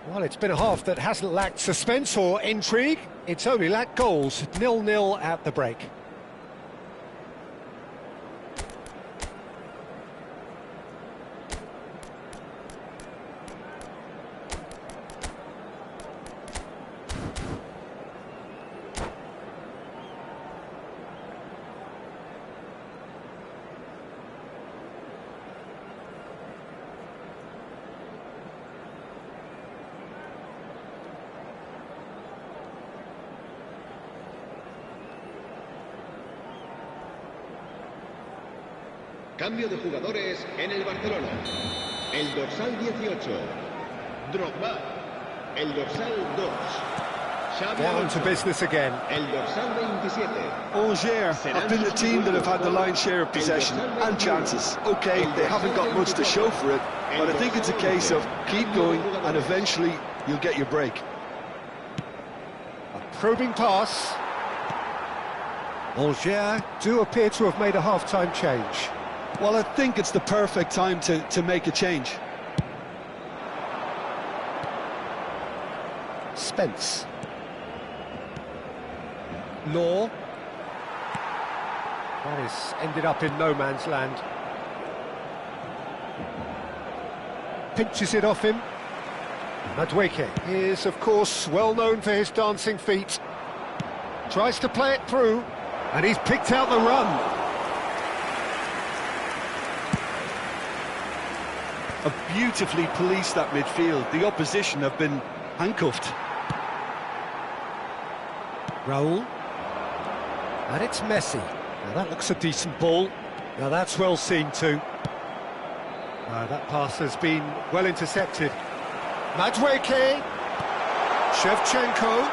Well, it's been a half that hasn't lacked suspense or intrigue. It's only lacked goals. 0-0 at the break. Cambio de jugadores en el Barcelona. El dorsal 18, Drogba. El dorsal 2, Xavi Down Alonso. to business again. El dorsal 27. Angers have been the team that have had the lion's share of possession and chances. OK, they haven't got much to show for it, but I think it's a case of keep going and eventually you'll get your break. A probing pass. Angers do appear to have made a half-time change. Well, I think it's the perfect time to make a change. Spence. Law. That is ended up in no man's land. Pinches it off him. Madueke is, of course, well known for his dancing feet. Tries to play it through, and he's picked out the run. Have beautifully policed that midfield. The opposition have been handcuffed. Raul. And it's Messi. Now that looks a decent ball. Now that's well seen too. That pass has been well intercepted. Madueke. Shevchenko.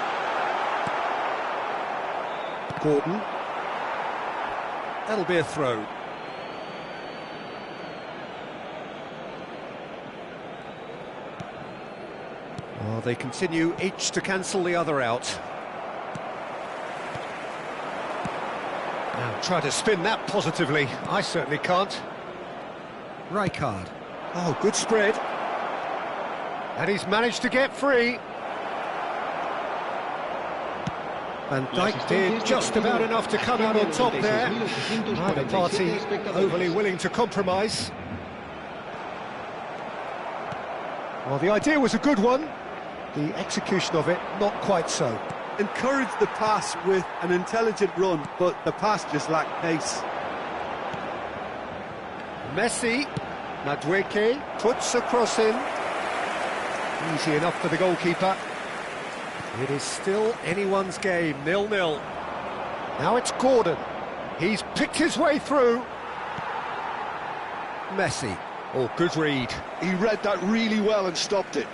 Gordon. That'll be a throw. Oh, they continue each to cancel the other out. Now try to spin that positively. I certainly can't. Rijkaard. Oh, good spread. And he's managed to get free. Van Dijk did just about enough to come out on top there. Neither party overly willing to compromise. Well, the idea was a good one. The execution of it, not quite so. Encouraged the pass with an intelligent run, but the pass just lacked pace. Messi. Madueke puts a cross in. Easy enough for the goalkeeper. It is still anyone's game, 0-0. Now it's Gordon. He's picked his way through. Messi. Oh, good read. He read that really well and stopped it.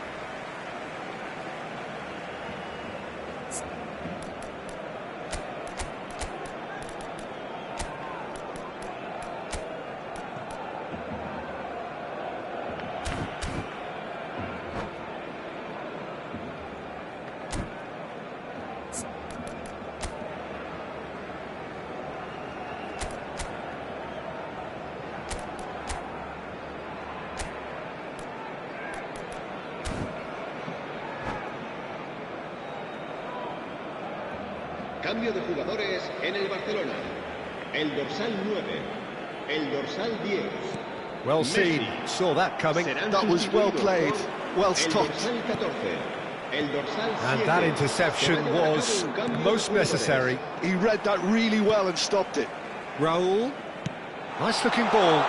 Cambio de jugadores en el Barcelona. El dorsal 9, el dorsal 10. Well seen, saw that coming. That was well played, well stopped. And that interception was most necessary. He read that really well and stopped it. Raul, nice looking ball,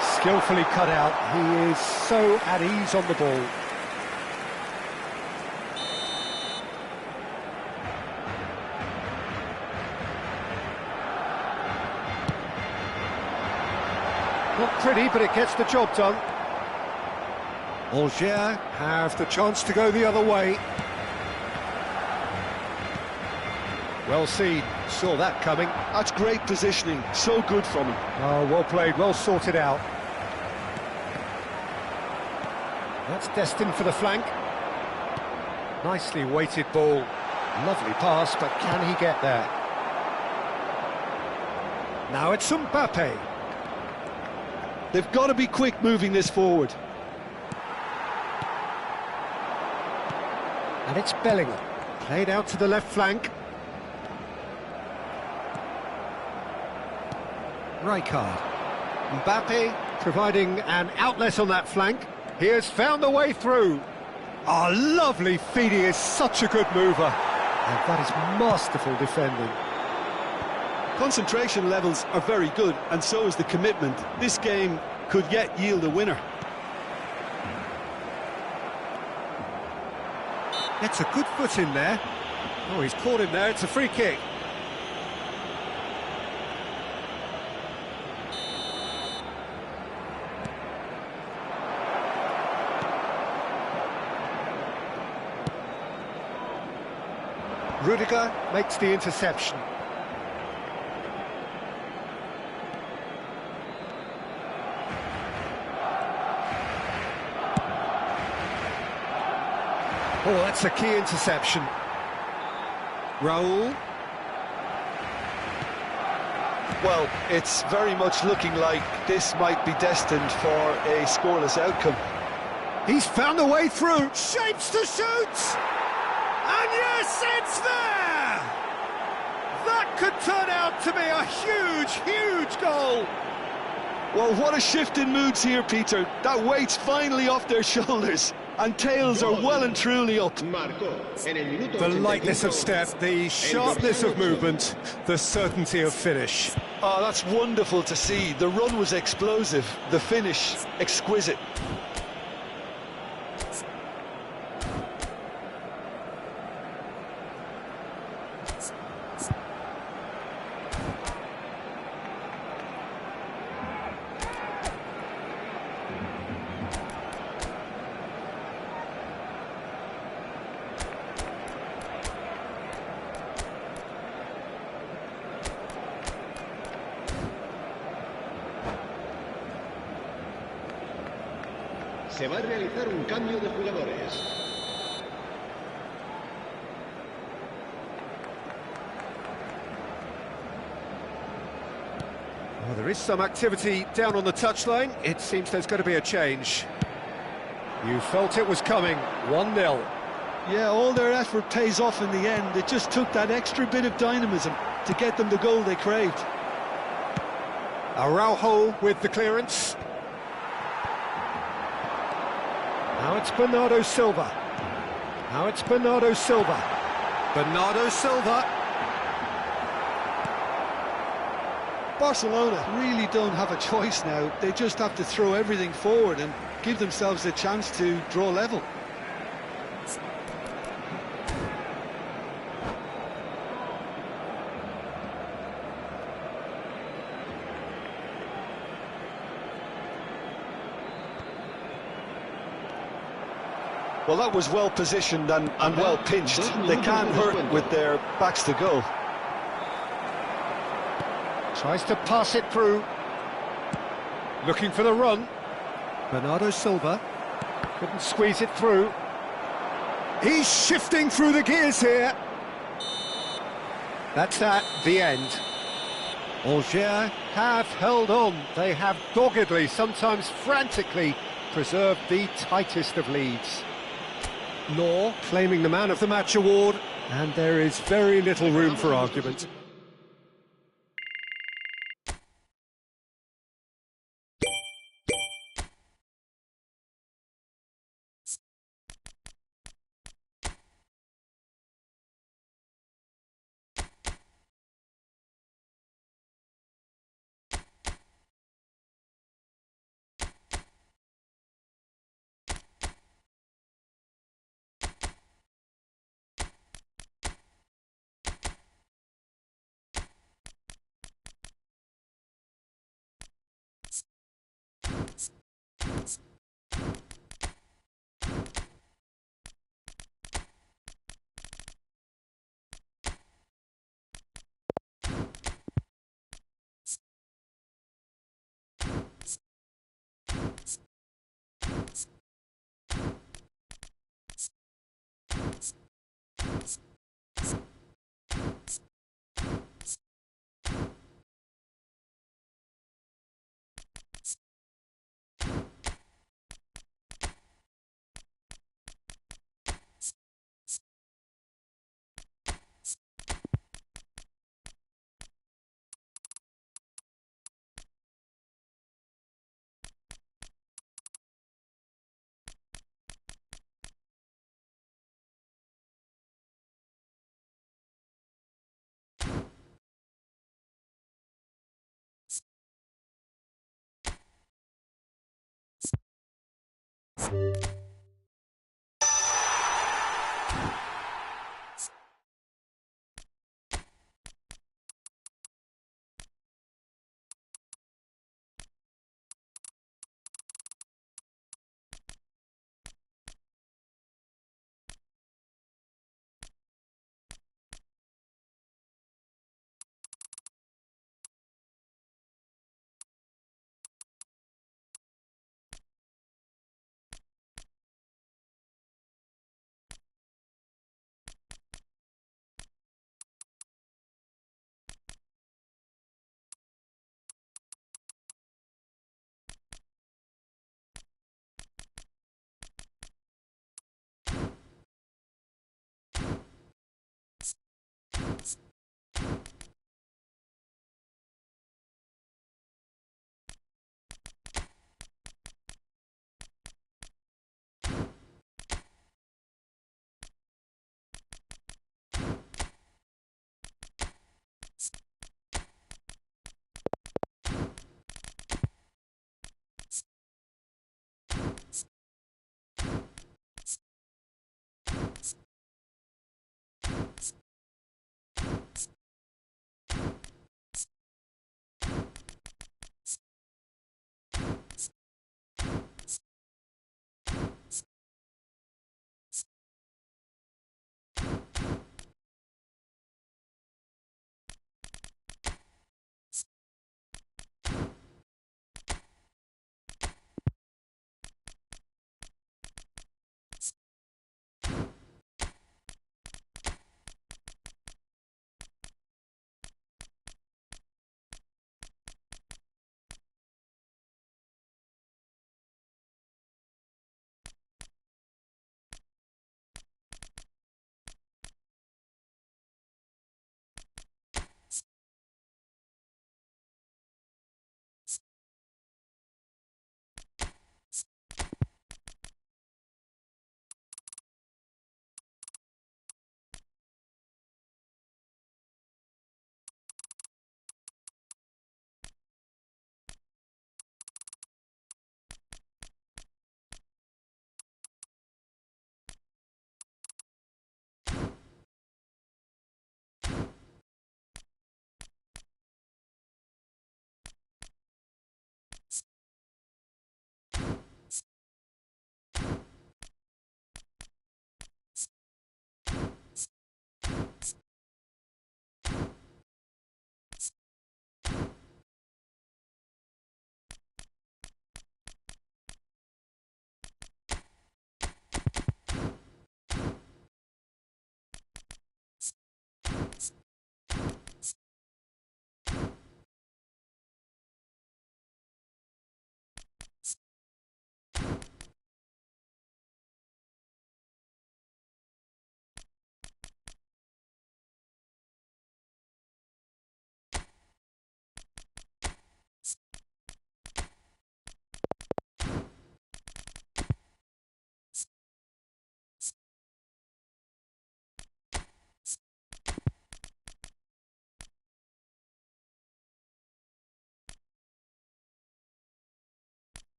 skillfully cut out. He is so at ease on the ball. Not pretty, but it gets the job done. Angers have the chance to go the other way. Well seen, saw that coming. That's great positioning, so good from him. Oh, well played, well sorted out. That's destined for the flank. Nicely weighted ball. Lovely pass, but can he get there? Now it's Mbappe. They've got to be quick moving this forward. And it's Bellingham, played out to the left flank. Rijkaard. Mbappe providing an outlet on that flank. He has found the way through. Oh, lovely feed, he is such a good mover. And that is masterful defending. Concentration levels are very good, and so is the commitment. This game could yet yield a winner. Gets a good foot in there. Oh, he's caught him there, it's a free kick. Rudiger makes the interception. Oh, that's a key interception. Raul. Well, it's very much looking like this might be destined for a scoreless outcome. He's found a way through. Shapes to shoot! And yes, it's there! That could turn out to be a huge, huge goal. Well, what a shift in moods here, Peter. That weight's finally off their shoulders, and tails are well and truly up. The lightness of step, the sharpness of movement, the certainty of finish. Oh, that's wonderful to see. The run was explosive, the finish exquisite. Se va a realizar un cambio de jugadores. Well, there is some activity down on the touchline. It seems there's going to be a change. You felt it was coming. 1-0. Yeah, all their effort pays off in the end. It just took that extra bit of dynamism to get them the goal they craved. Araujo with the clearance. Now it's Bernardo Silva. Now it's Bernardo Silva. Bernardo Silva. Barcelona really don't have a choice now. They just have to throw everything forward and give themselves a chance to draw level. Well, that was well positioned and well pinched. They can't hurt with their backs to goal. Tries to pass it through. Looking for the run. Bernardo Silva. Couldn't squeeze it through. He's shifting through the gears here. That's at the end. Angers have held on. They have doggedly, sometimes frantically, preserved the tightest of leads. Law claiming the man of the match award. And there is very little room for argument.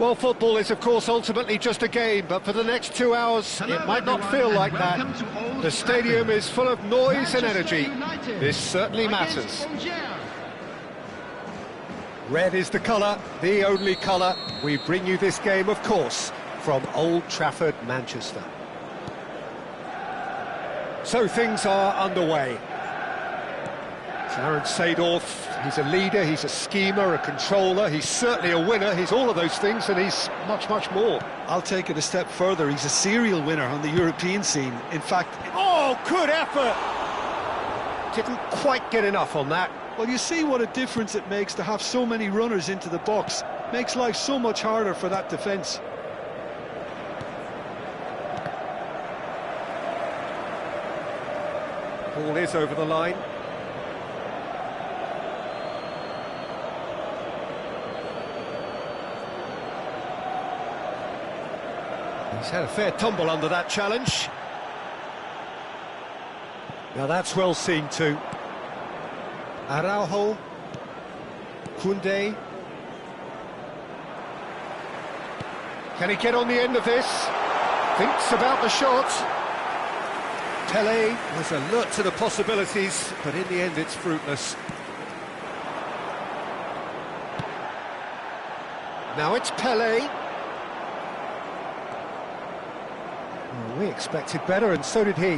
Well, football is, of course, ultimately just a game, but for the next 2 hours, it might not feel like that. The stadium is full of noise and energy. This certainly matters. Red is the colour, the only colour. We bring you this game, of course, from Old Trafford, Manchester. So things are underway. Clarence Seedorf, he's a leader, he's a schemer, a controller, he's certainly a winner, he's all of those things, and he's much, much more. I'll take it a step further, he's a serial winner on the European scene. In fact... Oh, good effort! Didn't quite get enough on that. Well, you see what a difference it makes to have so many runners into the box. Makes life so much harder for that defence. Ball is over the line. He's had a fair tumble under that challenge. Now that's well seen too. Araujo. Koundé. Can he get on the end of this? Thinks about the shot. Pelé was alert to the possibilities, but in the end it's fruitless. Now it's Pelé. Well, we expected better, and so did he.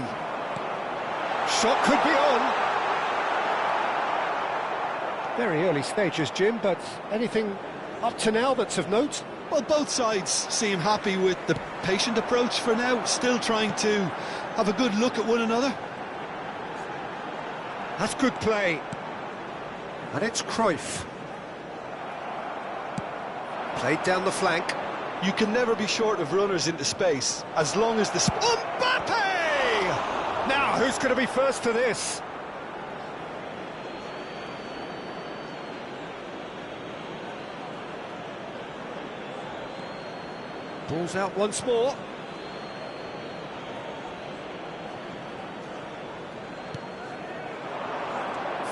Shot could be on. Very early stages, Jim, but anything up to now that's of note? Well, both sides seem happy with the patient approach for now, still trying to have a good look at one another. That's good play. And it's Cruyff. Played down the flank. You can never be short of runners into space, as long as the... Mbappe! Now, who's going to be first to this? Ball's out once more.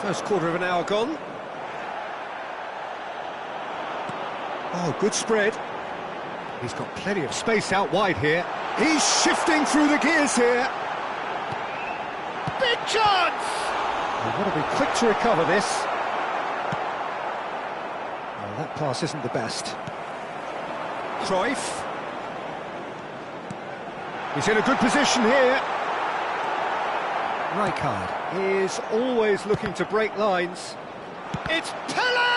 First quarter of an hour gone. Oh, good spread. He's got plenty of space out wide here. He's shifting through the gears here. Big chance! We've got to be quick to recover this. Oh, that pass isn't the best. Cruyff. He's in a good position here. Rijkaard is always looking to break lines. It's Pelé!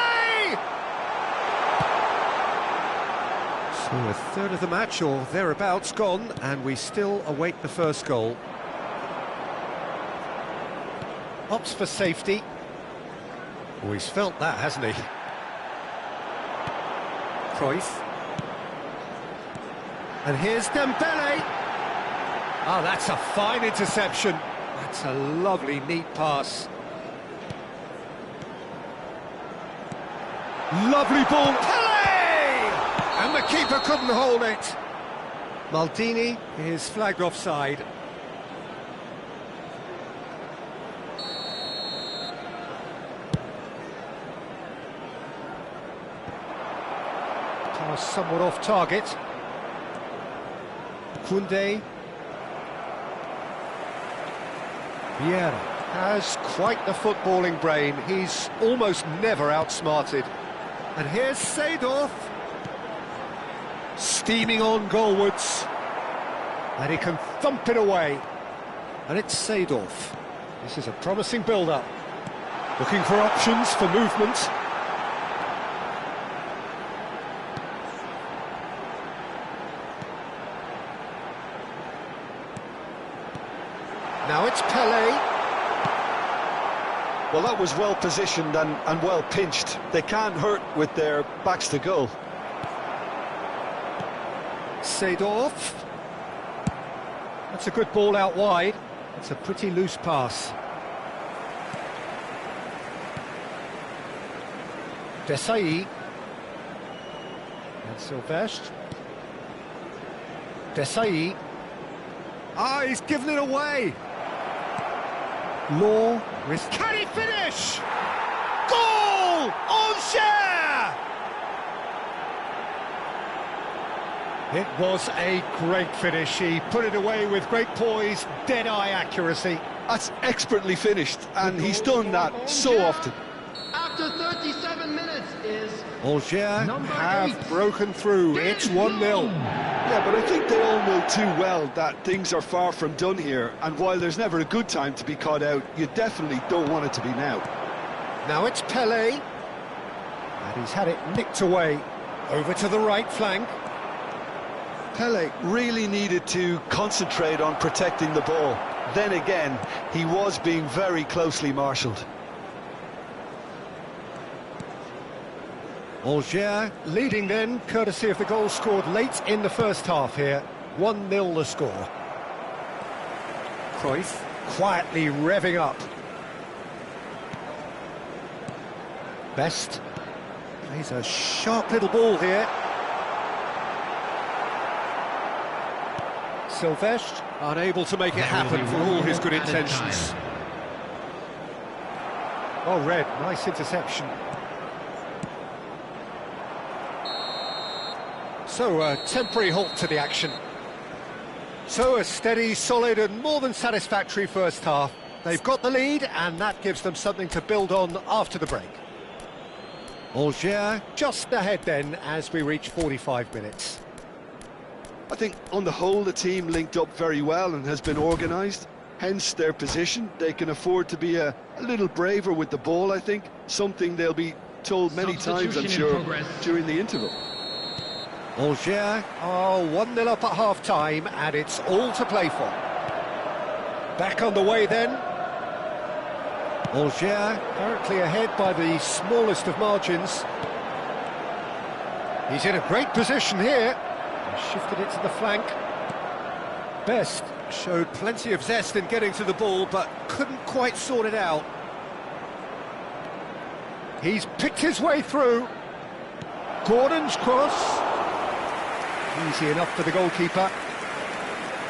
So a third of the match, or thereabouts, gone, and we still await the first goal. Opts for safety. Oh, he's felt that, hasn't he? Cruyff. And here's Dembele. Oh, that's a fine interception. That's a lovely, neat pass. Lovely ball. Pelé! And the keeper couldn't hold it. Maldini is flagged offside. Pass somewhat off target. Koundé. Vieira has quite the footballing brain. He's almost never outsmarted. And here's Seedorf. Steaming on goalwards. And he can thump it away. And it's Seedorf. This is a promising build-up. Looking for options for movement. Now it's Pelé. Well, that was well positioned and well pinched. They can't hurt with their backs to goal. Seedorf. That's a good ball out wide. It's a pretty loose pass. Desailly. And Sylvestre. Desailly. Ah, he's given it away. Law, risk. Can he finish? Goal! Angers! It was a great finish. He put it away with great poise, dead-eye accuracy. That's expertly finished, and he's done that so often. After 37 minutes is Alger Have broken through. It's 1-0. Yeah, but I think they all know too well that things are far from done here, and while there's never a good time to be caught out, you definitely don't want it to be now. Now it's Pelé, and he's had it nicked away. Over to the right flank. Pelé really needed to concentrate on protecting the ball. Then again, he was being very closely marshalled. Alger. Leading then, courtesy of the goal scored late in the first half here. 1-0 the score. Cruyff. Quietly revving up. Best. Plays a sharp little ball here. Silvestre, unable to make it happen for all his good intentions. Oh, Red, nice interception. So, a temporary halt to the action. So, a steady, solid and more than satisfactory first half. They've got the lead, and that gives them something to build on after the break. Alger. Just ahead then, as we reach 45 minutes. I think on the whole the team linked up very well and has been organised, hence their position. They can afford to be a little braver with the ball, I think, something they'll be told many times, I'm sure, during the interval. Alger. Oh, 1-0 up at half-time, and it's all to play for. Back on the way then. Alger. Currently ahead by the smallest of margins. He's in a great position here. Shifted it to the flank. Best showed plenty of zest in getting to the ball, but couldn't quite sort it out. He's picked his way through. Gordon's cross. Easy enough for the goalkeeper.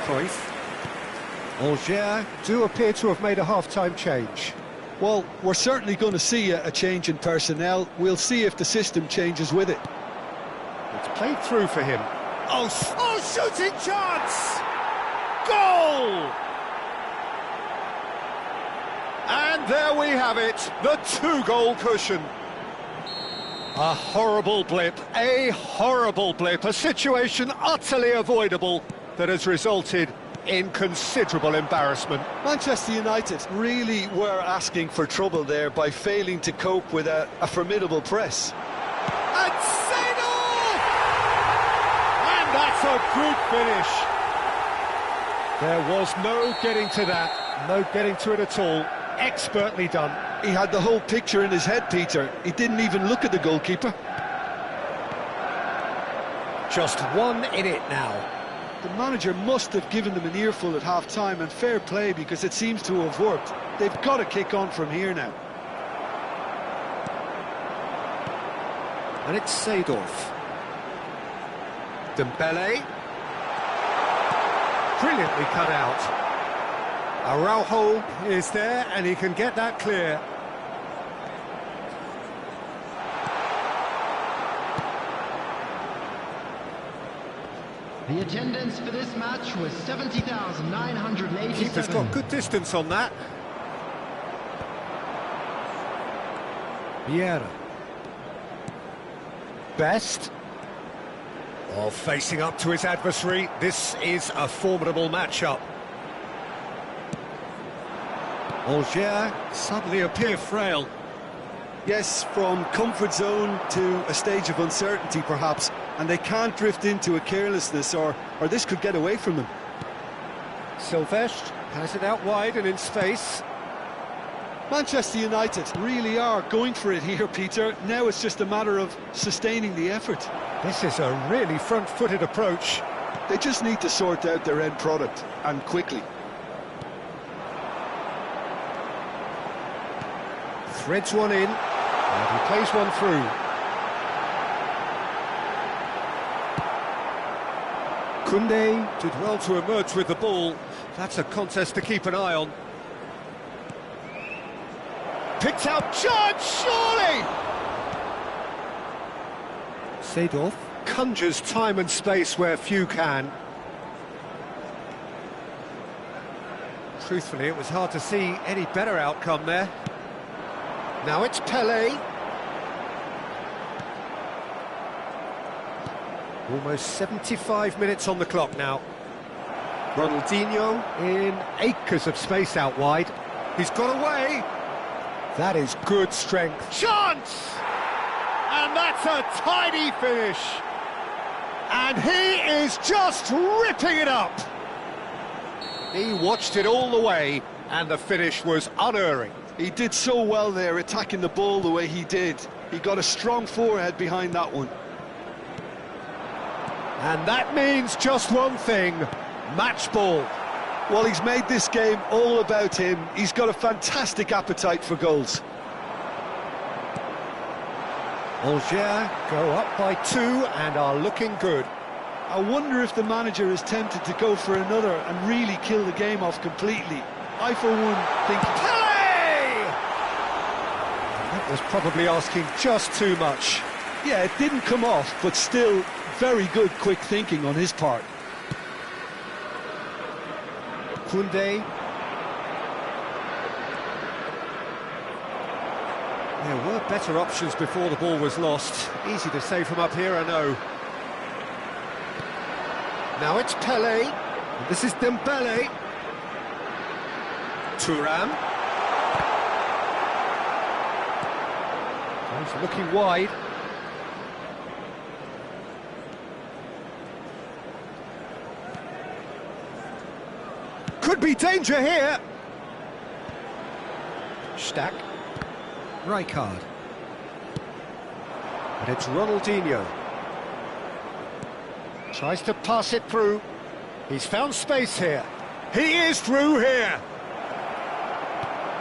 Cruyff. Alger. Do appear to have made a half-time change. Well, we're certainly going to see a change in personnel. We'll see if the system changes with it. It's played through for him. Oh, shooting chance! Goal! And there we have it, the two-goal cushion. A horrible blip, a situation utterly avoidable that has resulted in considerable embarrassment. Manchester United really were asking for trouble there by failing to cope with a formidable press. And that's a good finish. There was no getting to that, no getting to it at all. Expertly done. He had the whole picture in his head, Peter. He didn't even look at the goalkeeper. Just one in it now. The manager must have given them an earful at half-time, and fair play because it seems to have worked. They've got to kick on from here now. And it's Seedorf. Dembele. Brilliantly cut out. Araujo is there, and he can get that clear. The attendance for this match was 70,987. Keeper's got good distance on that. Vieira. Best. Oh, facing up to his adversary. This is a formidable matchup. Alger. Suddenly appear frail. Yes, from comfort zone to a stage of uncertainty, perhaps, and they can't drift into a carelessness, or this could get away from them. Silvestre has it out wide and in space. Manchester United really are going for it here, Peter. Now it's just a matter of sustaining the effort. This is a really front-footed approach. They just need to sort out their end product, and quickly. Threads one in, and he plays one through. Koundé did well to emerge with the ball. That's a contest to keep an eye on. Picked out, Judge, surely! Seedorf. conjures time and space where few can. Truthfully, it was hard to see any better outcome there. Now it's Pele. Almost 75 minutes on the clock now. Ronaldinho in acres of space out wide. He's got away. That is good strength. Chance! And that's a tidy finish. And he is just ripping it up. He watched it all the way, and the finish was unerring. He did so well there, attacking the ball the way he did. He got a strong forehead behind that one. And that means just one thing, match ball. Well, he's made this game all about him. He's got a fantastic appetite for goals. Alger go up by 2 and are looking good. I wonder if the manager is tempted to go for another and really kill the game off completely. I, for one, think... Pele! That was probably asking just too much. Yeah, it didn't come off, but still very good quick thinking on his part. Koundé. There were better options before the ball was lost. Easy to say from up here, I know. Now it's Pele. And this is Dembele. Thuram. He's looking wide. Could be danger here. Stack. Rijkaard. And it's Ronaldinho. Tries to pass it through. He's found space here. He is through here.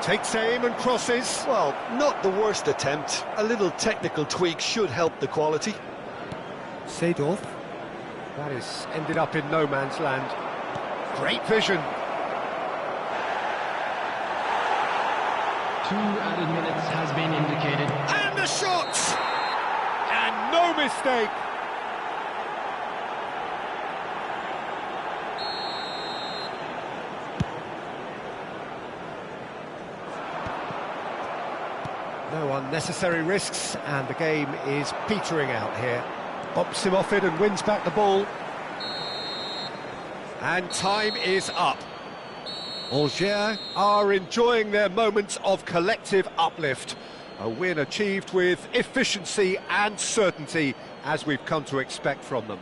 Takes aim and crosses. Well, not the worst attempt. A little technical tweak should help the quality. Seedorf. That is ended up in no man's land. Great vision. 2 added minutes has been indicated. And the shot! And no mistake. No unnecessary risks, and the game is petering out here. Bumps him off it and wins back the ball. And time is up. Alger are enjoying their moments of collective uplift. A win achieved with efficiency and certainty, as we've come to expect from them.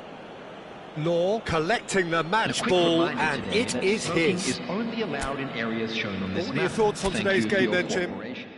Law collecting the match ball, and it is his. Is only allowed in areas shown on this What are map. your thoughts on Thank today's you for game your then, Jim? cooperation.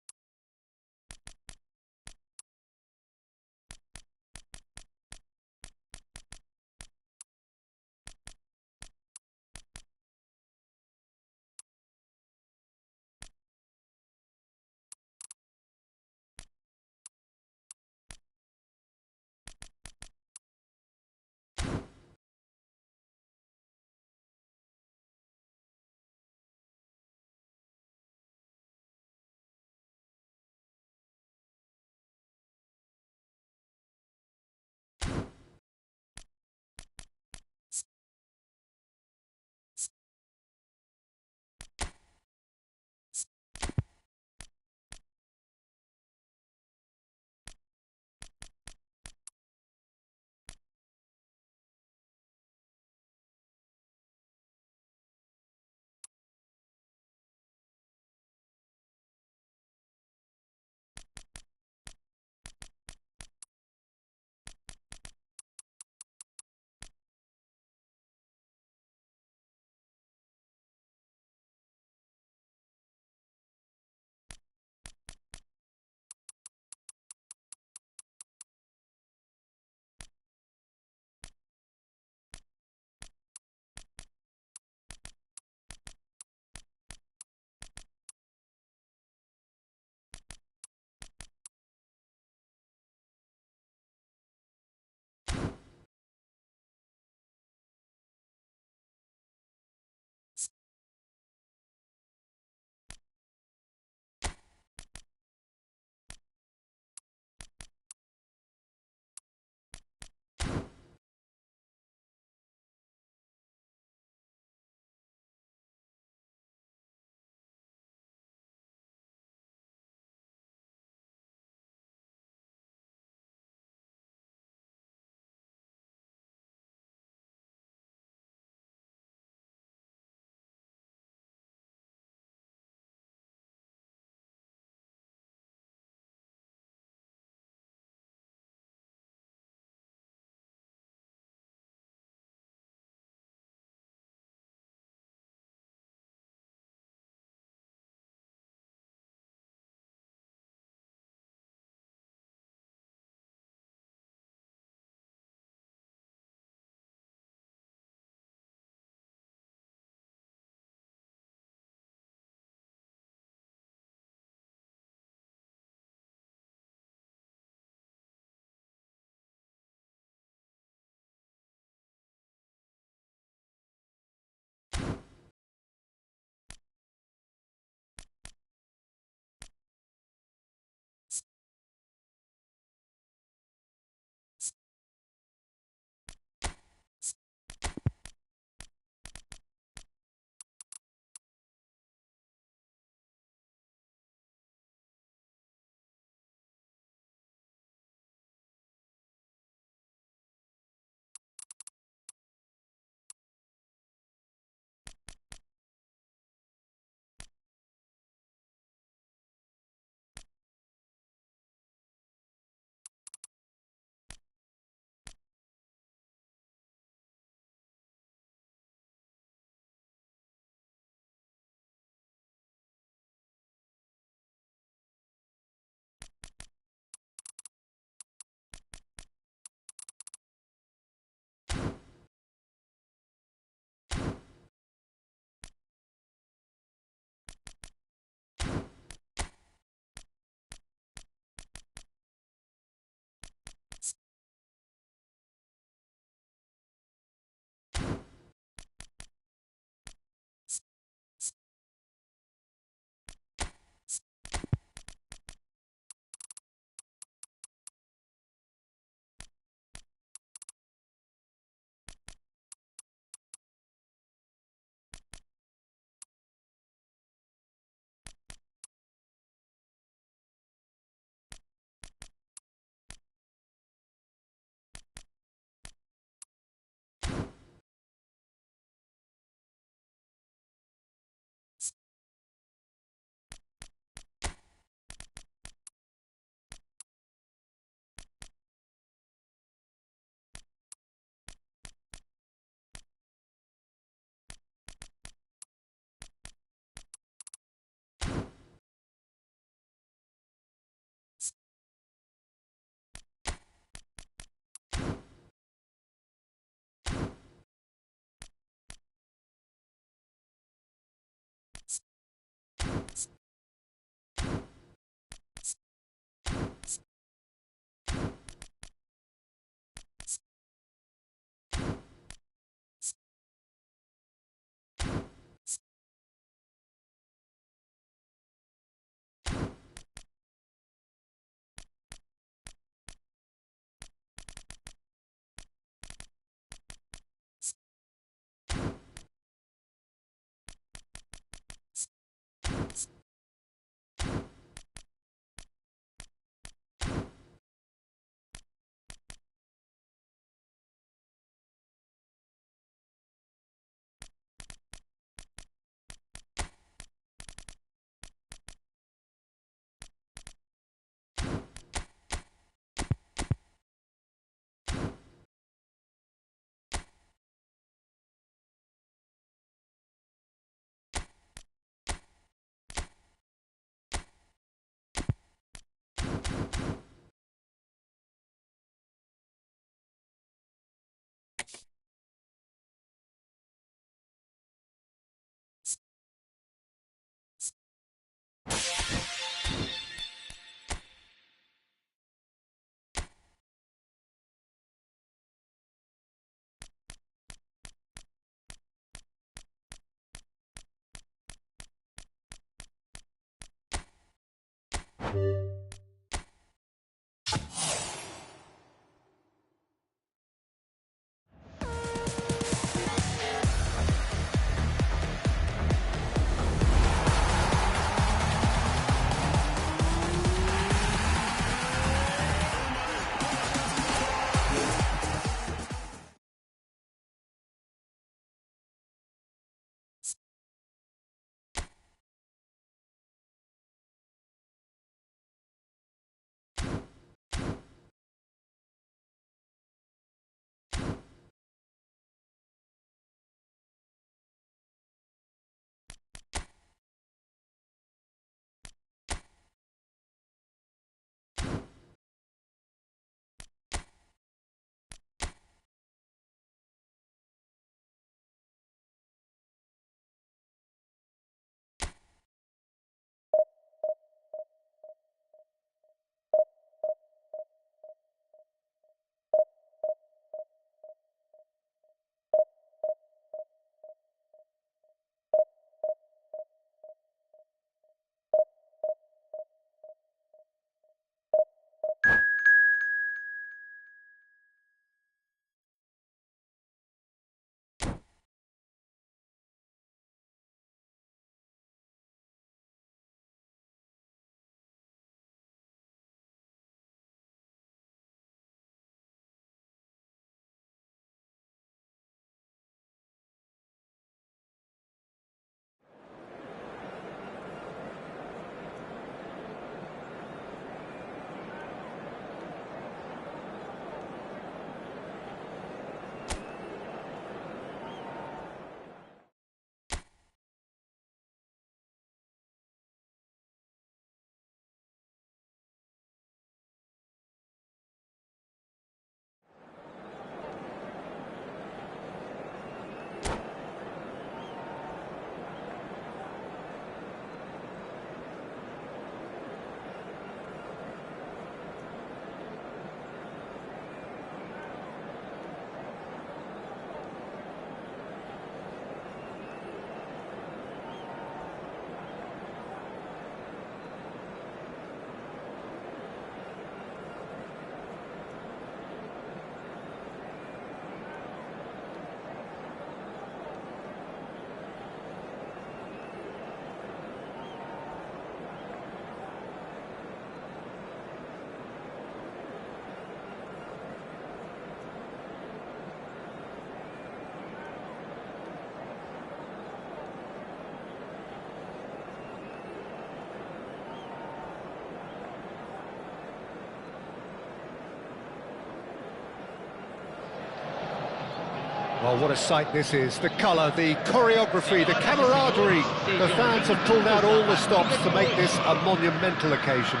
Well, what a sight this is. The colour, the choreography, the camaraderie. The fans have pulled out all the stops to make this a monumental occasion.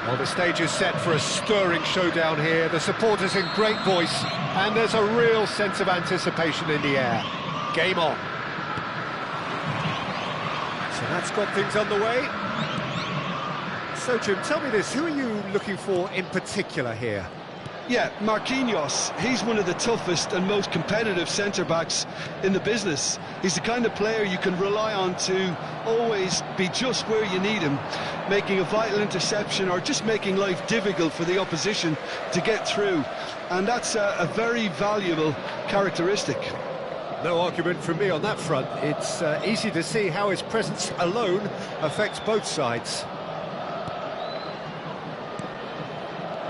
Well, the stage is set for a stirring showdown here. The supporters in great voice, and there's a real sense of anticipation in the air. Game on. So that's got things underway. So, Jim, tell me this, who are you looking for in particular here? Yeah, Marquinhos, he's one of the toughest and most competitive centre-backs in the business. He's the kind of player you can rely on to always be just where you need him, making a vital interception or just making life difficult for the opposition to get through. And that's a very valuable characteristic. No argument from me on that front. It's easy to see how his presence alone affects both sides.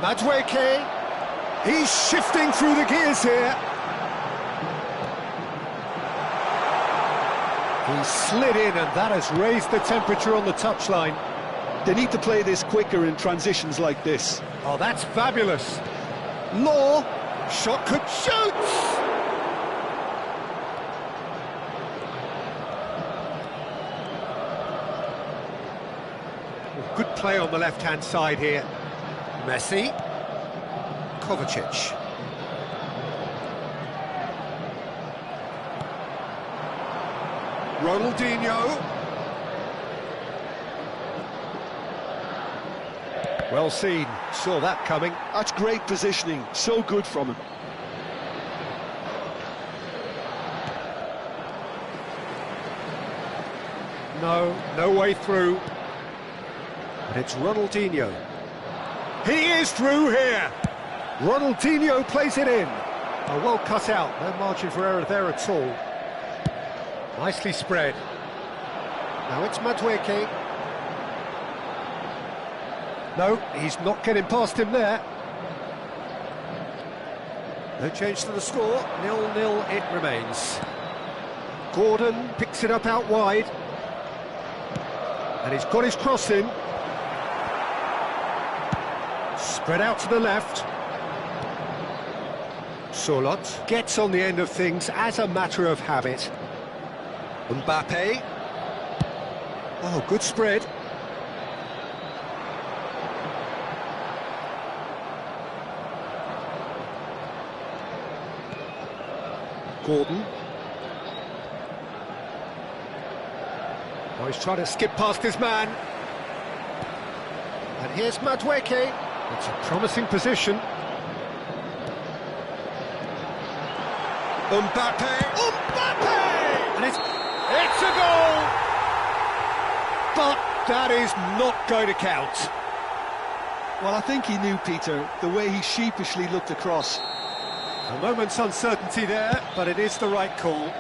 Madueke. He's shifting through the gears here. He slid in, and that has raised the temperature on the touchline. They need to play this quicker in transitions like this. Oh, that's fabulous. Law, shot could shoot. Well, good play on the left-hand side here. Messi. Kovacic. Ronaldinho. Well seen, saw that coming. That's great positioning, so good from him. No way through. And it's Ronaldinho. He is through here. Ronaldinho plays it in. Oh, well cut out, no margin for error there at all. Nicely spread. Now it's Madueke. No, he's not getting past him there. No change to the score, 0-0 it remains. Gordon picks it up out wide. And he's got his cross in. Spread out to the left. Solot gets on the end of things as a matter of habit. Mbappe. Oh, good spread. Gordon. Oh, he's trying to skip past his man. And here's Madueke. It's a promising position. Mbappe! Mbappe! And it's a goal! But that is not going to count. Well, I think he knew, Peter, the way he sheepishly looked across. A moment's uncertainty there, but it is the right call.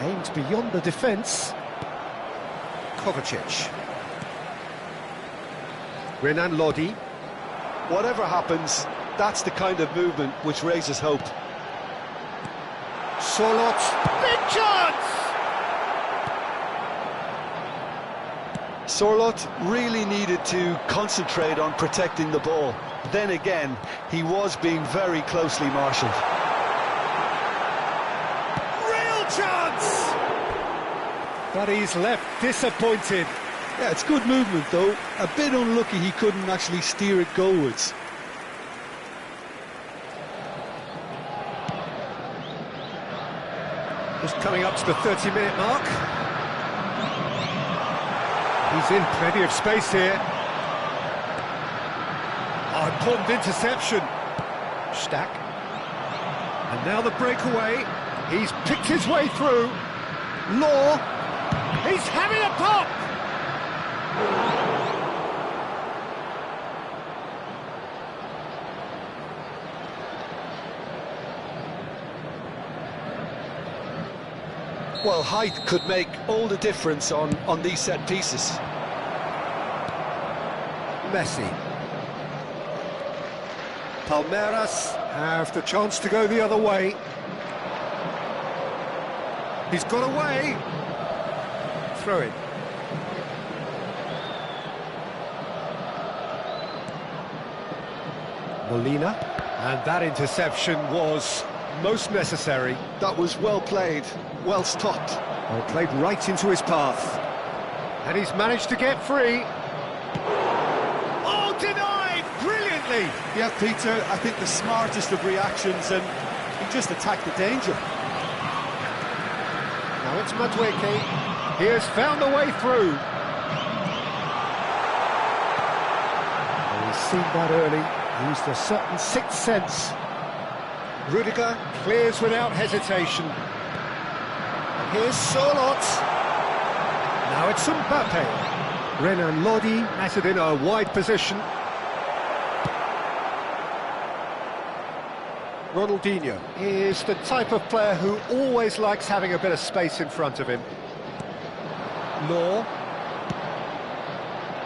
Aimed beyond the defence. Kovacic. Renan Lodi. Whatever happens, that's the kind of movement which raises hope. Solot. Big chance! Sorloth really needed to concentrate on protecting the ball. Then again, he was being very closely marshalled. Real chance! But he's left disappointed. Yeah, it's good movement though. A bit unlucky he couldn't actually steer it goalwards. Just coming up to the 30-minute mark. He's in plenty of space here. Oh, important interception. Stack. And now the breakaway. He's picked his way through. Law. He's having a pop. Well, height could make all the difference on these set pieces. Messi. Palmeiras have the chance to go the other way. He's got away. Throw it. Molina. And that interception was most necessary. That was well played, well stopped. Well, played right into his path. And he's managed to get free. Oh, denied! Brilliantly! Yeah, Peter, I think the smartest of reactions, and he just attacked the danger. Now it's Madueke. He has found a way through. And he's seen that early. Used a certain sixth sense. Rudiger clears without hesitation. And here's Solot. Now it's Mbappe. Renan Lodi has it in a wide position. Ronaldinho is the type of player who always likes having a bit of space in front of him. Law.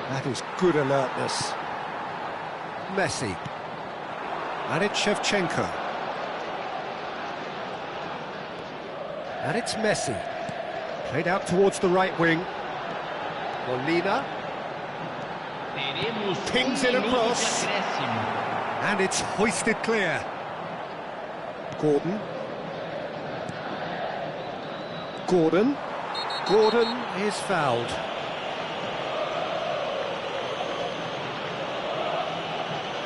That is good alertness. Messi. And it's Shevchenko. And it's Messi. Played out towards the right wing. Molina. Pings it across. And it's hoisted clear. Gordon. Gordon. Gordon is fouled.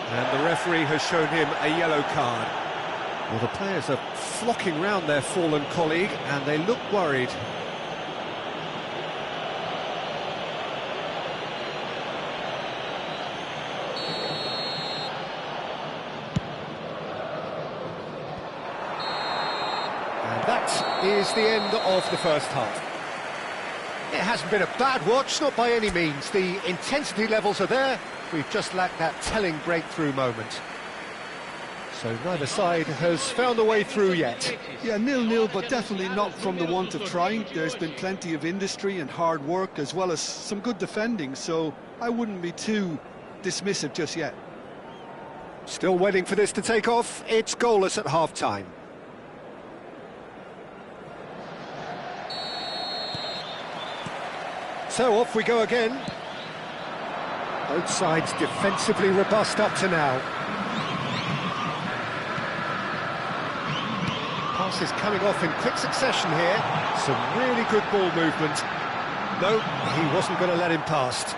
And the referee has shown him a yellow card. Well, the players are flocking round their fallen colleague, and they look worried. And that is the end of the first half. It hasn't been a bad watch, not by any means. The intensity levels are there. We've just lacked that telling breakthrough moment. So neither side has found a way through yet. Yeah, 0-0, but definitely not from the want of trying. There's been plenty of industry and hard work, as well as some good defending, so I wouldn't be too dismissive just yet. Still waiting for this to take off. It's goalless at half-time. So off we go again. Both sides defensively robust up to now. Passes coming off in quick succession here. Some really good ball movement. No, he wasn't going to let him past.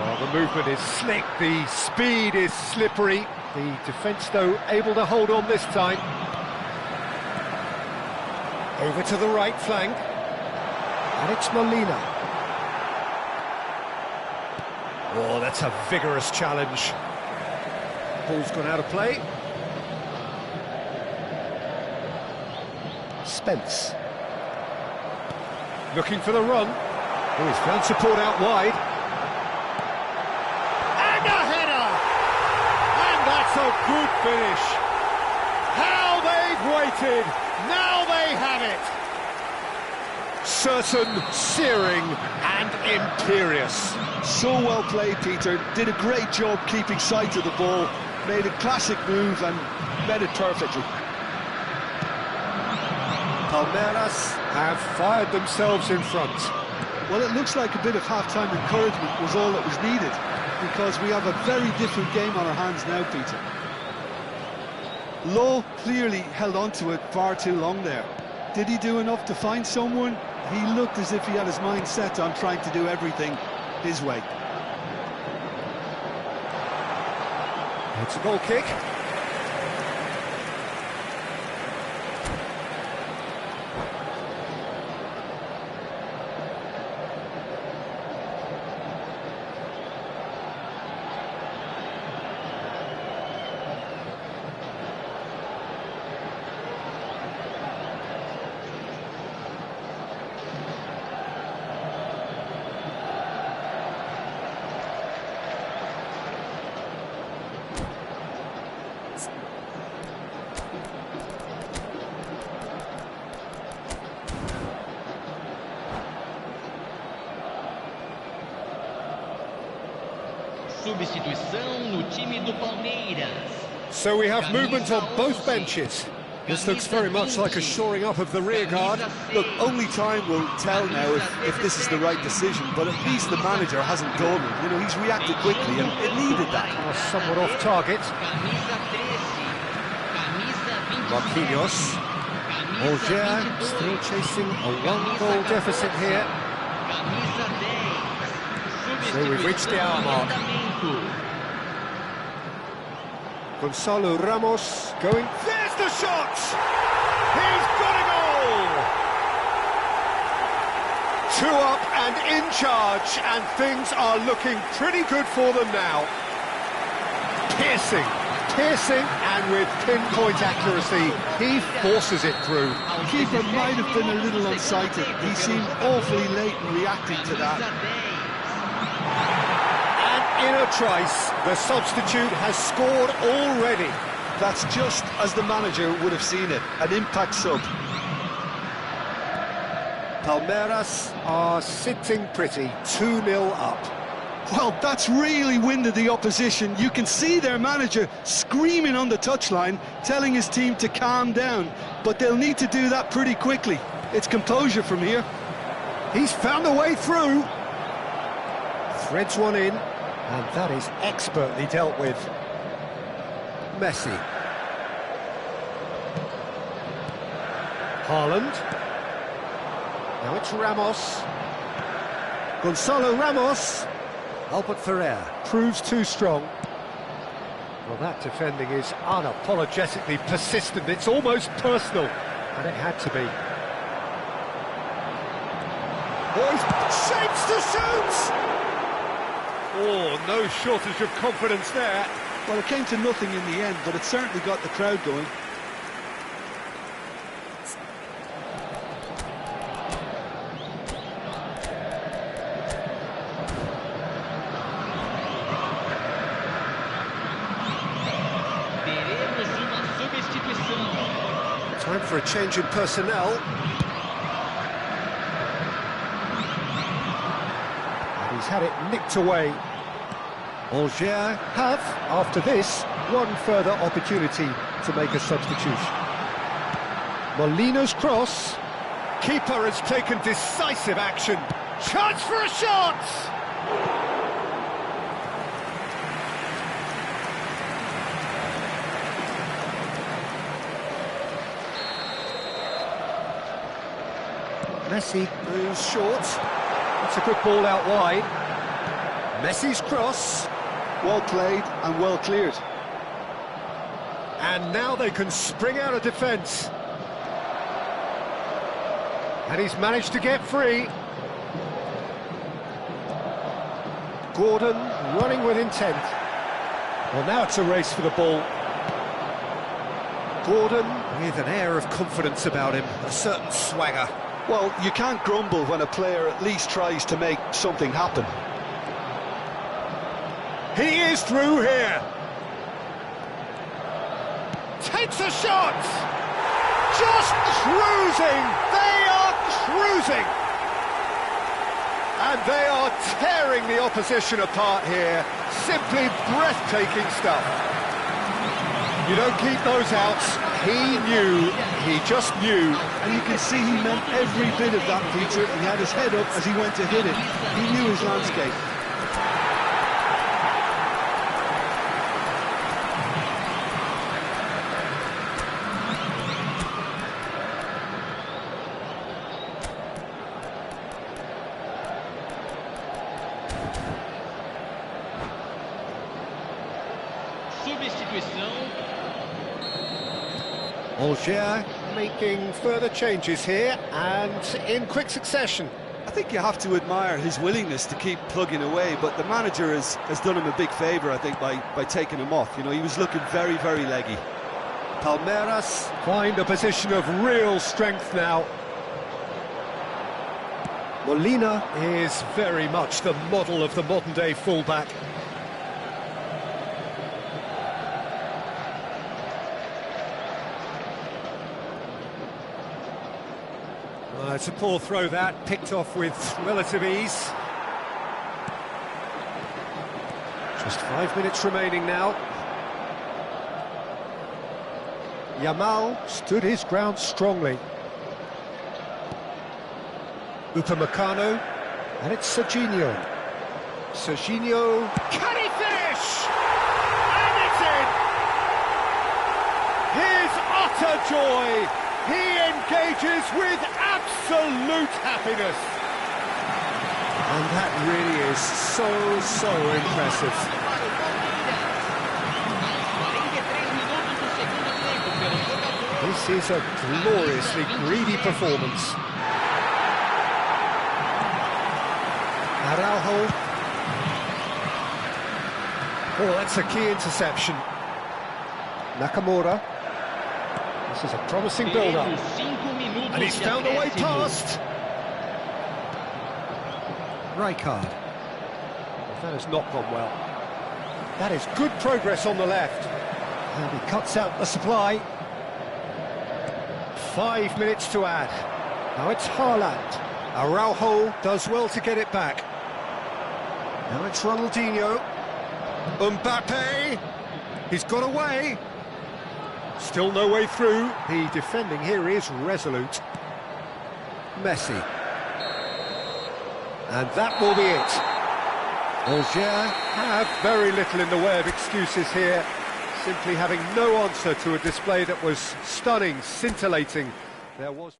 Oh, the movement is slick, the speed is slippery. The defence, though, able to hold on this time. Over to the right flank. Alex Molina. Oh, that's a vigorous challenge. Ball's gone out of play. Spence. Looking for the run. Oh, he's found support out wide. And a header! And that's a good finish. How they've waited. Now they have it. Certain, searing and imperious. So well played, Peter. Did a great job keeping sight of the ball. Made a classic move and met it perfectly. Palmeiras have fired themselves in front. Well, it looks like a bit of half-time encouragement was all that was needed, because we have a very different game on our hands now, Peter. Lowe clearly held on to it far too long there. Did he do enough to find someone? He looked as if he had his mind set on trying to do everything his way. It's a goal kick. Substituição no time do Palmeiras. So we have movement on both benches. This looks very much like a shoring up of the rear guard. Look, only time will tell now if this is the right decision, but at least the manager hasn't done it. You know, he's reacted quickly and it needed that. Somewhat off target. Marquinhos. Alger still chasing a one-goal deficit here. So we've reached the hour mark. Gonzalo Ramos going. There's the shot! He's got a goal! 2 up and in charge, and things are looking pretty good for them now. Piercing, and with pinpoint accuracy, he forces it through. Keeper might have been a little unsighted. He seemed awfully late in reacting to that. In a trice, the substitute has scored already. That's just as the manager would have seen it, an impact sub. Palmeiras are sitting pretty, 2-0 up. Well, that's really winded the opposition. You can see their manager screaming on the touchline, telling his team to calm down, but they'll need to do that pretty quickly. It's composure from here. He's found a way through. Threads one in. And that is expertly dealt with. Messi. Haaland. Now it's Ramos. Gonzalo Ramos. Albert Ferrer proves too strong. Well, that defending is unapologetically persistent. It's almost personal. And it had to be. Oh, shapes to shoot! Oh, no shortage of confidence there. Well, it came to nothing in the end, but it certainly got the crowd going. Time for a change in personnel. And he's had it nicked away. Angers have, after this, one further opportunity to make a substitution. Molina's cross. Keeper has taken decisive action. Chance for a shot! Messi moves short. That's a good ball out wide. Messi's cross. Well played and well cleared. And now they can spring out of defence. And he's managed to get free. Gordon running with intent. Well, now it's a race for the ball. Gordon with an air of confidence about him, a certain swagger. Well, you can't grumble when a player at least tries to make something happen. He is through here. Takes a shot. Just cruising. They are cruising. And they are tearing the opposition apart here. Simply breathtaking stuff. You don't keep those outs. He knew, he just knew. And you can see he meant every bit of that, Peter. He had his head up as he went to hit it. He knew his landscape. Substituição. Angers making further changes here and in quick succession. I think you have to admire his willingness to keep plugging away, but the manager has done him a big favour, I think, by taking him off. You know, he was looking very, very leggy. Palmeiras find a position of real strength now. Molina is very much the model of the modern-day fullback. It's a poor throw that, picked off with relative ease. Just 5 minutes remaining now. Yamal stood his ground strongly. Upamecano, and it's Serginho. Serginho, can he finish? And it's in! His utter joy! He engages with absolute happiness. And that really is so impressive. This is a gloriously greedy performance. Araujo. Oh, that's a key interception. Nakamura. This is a promising build-up. And he's found a way past. Rijkaard. That has not gone well. That is good progress on the left. And he cuts out the supply. 5 minutes to add. Now it's Haaland. Araujo does well to get it back. Now it's Ronaldinho. Mbappe. He's got away. Still no way through. The defending here is resolute. Messi. And that will be it. Angers have very little in the way of excuses here. Simply having no answer to a display that was stunning, scintillating. There was...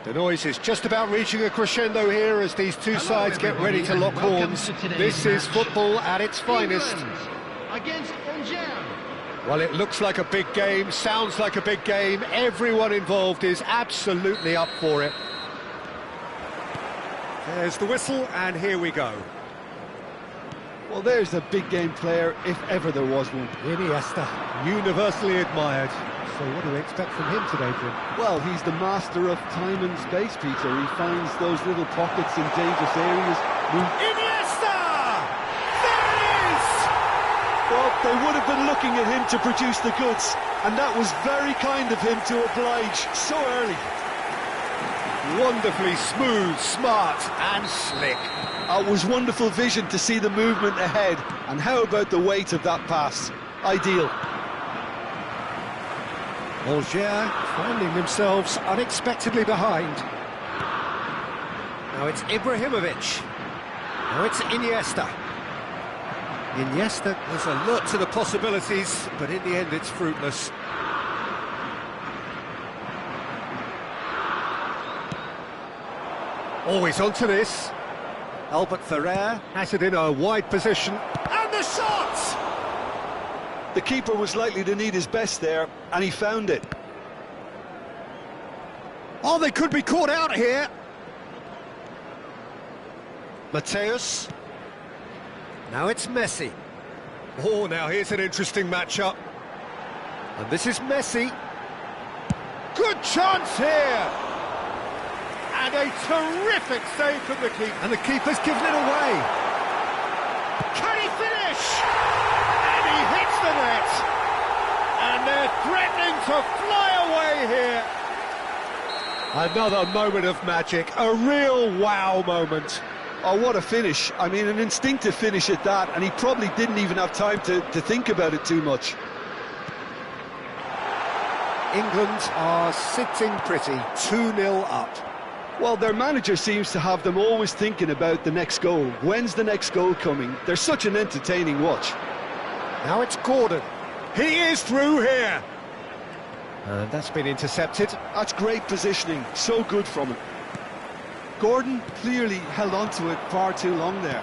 The noise is just about reaching a crescendo here as these two sides get ready to lock horns. This is football at its finest. Against Angers. Well, it looks like a big game, sounds like a big game. Everyone involved is absolutely up for it. There's the whistle, and here we go. Well, there's a big game player, if ever there was one. Iniesta, universally admired. So what do we expect from him today, Jim? Well, he's the master of time and space, Peter. He finds those little pockets in dangerous areas. Iniesta! There it is! Well, they would have been looking at him to produce the goods, and that was very kind of him to oblige so early. Wonderfully smooth, smart and slick. It was wonderful vision to see the movement ahead, and how about the weight of that pass? Ideal. Angers finding themselves unexpectedly behind. Now it's Ibrahimovic. Now it's Iniesta. Iniesta is alert to the possibilities, but in the end it's fruitless. Always onto this. Albert Ferrer has it in a wide position. And the shot! The keeper was likely to need his best there, and he found it. Oh, they could be caught out here. Mateus. Now it's Messi. Oh, now here's an interesting matchup. And this is Messi. Good chance here. And a terrific save from the keeper. And the keeper's given it away. Can he finish? And he hits the net. And they're threatening to fly away here. Another moment of magic, a real wow moment. Oh, what a finish. I mean, an instinctive finish at that, and he probably didn't even have time to think about it too much. England are sitting pretty, 2-0 up. Well, their manager seems to have them always thinking about the next goal. When's the next goal coming? They're such an entertaining watch. Now it's Gordon. He is through here. And that's been intercepted. That's great positioning, so good from him. Gordon clearly held on to it far too long there.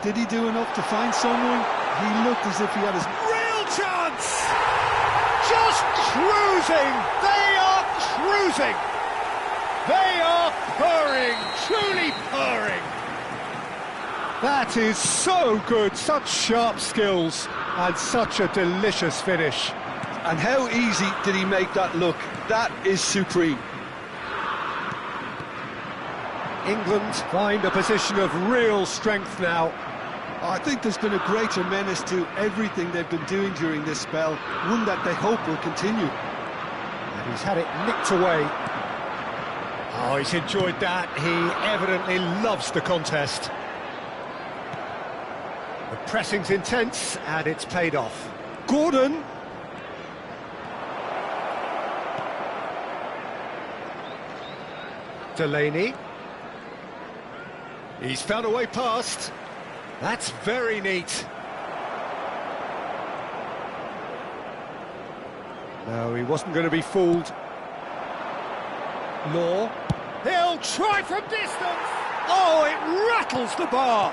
Did he do enough to find someone? He looked as if he had his... Real chance! Just cruising! They are cruising! They are purring, truly purring! That is so good, such sharp skills, and such a delicious finish. And how easy did he make that look? That is supreme. England find a position of real strength now. I think there's been a greater menace to everything they've been doing during this spell, one that they hope will continue. And he's had it nicked away. Oh, he's enjoyed that. He evidently loves the contest. The pressing's intense, and it's paid off. Gordon! Delaney. He's found a way past. That's very neat. No, he wasn't going to be fooled. Law. He'll try from distance. Oh, it rattles the bar.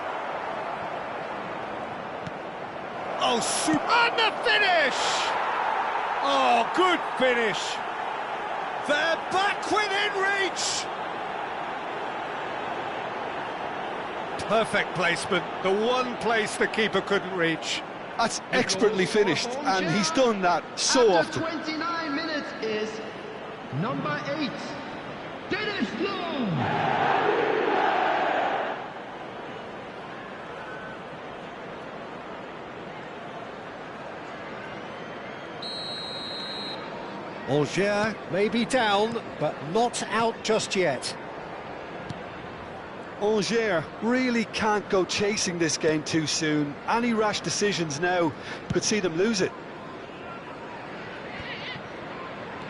Oh, super. And the finish. Oh, good finish. They're back within reach. Perfect placement, the one place the keeper couldn't reach. That's expertly finished, and he's done that so After often. 29 minutes is number 8, Dennis Bloom. Angers may be down, but not out just yet. Angers really can't go chasing this game too soon. Any rash decisions now could see them lose it.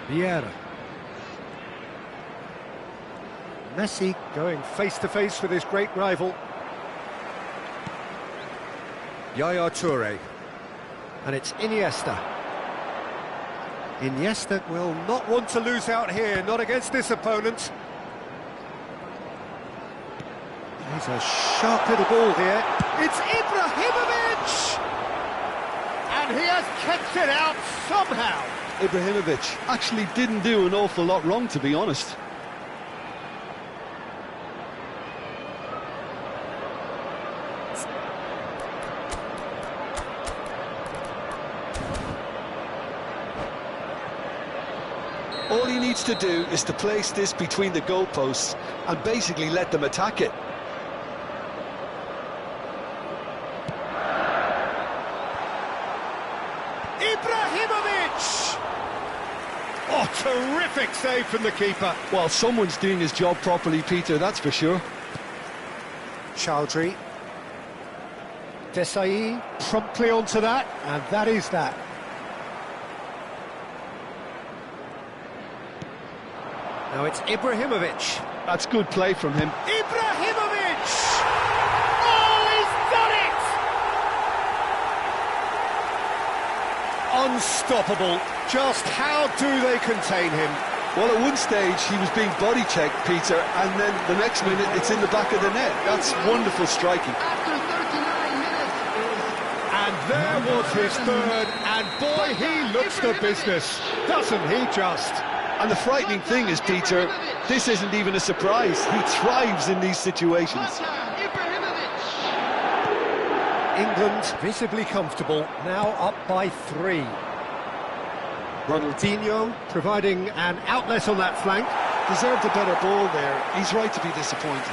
Vieira. Messi going face-to-face with his great rival. Yaya Toure. And it's Iniesta. Iniesta will not want to lose out here, not against this opponent. There's a sharp little ball here. It's Ibrahimovic! And he has kept it out somehow. Ibrahimovic actually didn't do an awful lot wrong, to be honest. All he needs to do is to place this between the goalposts and basically let them attack it. Ibrahimovic! Oh, terrific save from the keeper. Well, someone's doing his job properly, Peter, that's for sure. Chowdhury. Desai promptly onto that, and that is that. Now it's Ibrahimovic. That's good play from him. Ibrahimovic! Oh, he's done it! Unstoppable. Just how do they contain him? Well, at one stage he was being body checked, Peter, and then the next minute it's in the back of the net. That's wonderful striking. After 39 minutes And there was his third, and boy, he looks the business, doesn't he just? And the frightening thing is, Peter, this isn't even a surprise. He thrives in these situations. England visibly comfortable, now up by 3. Ronaldinho providing an outlet on that flank. Deserved a better ball there. He's right to be disappointed.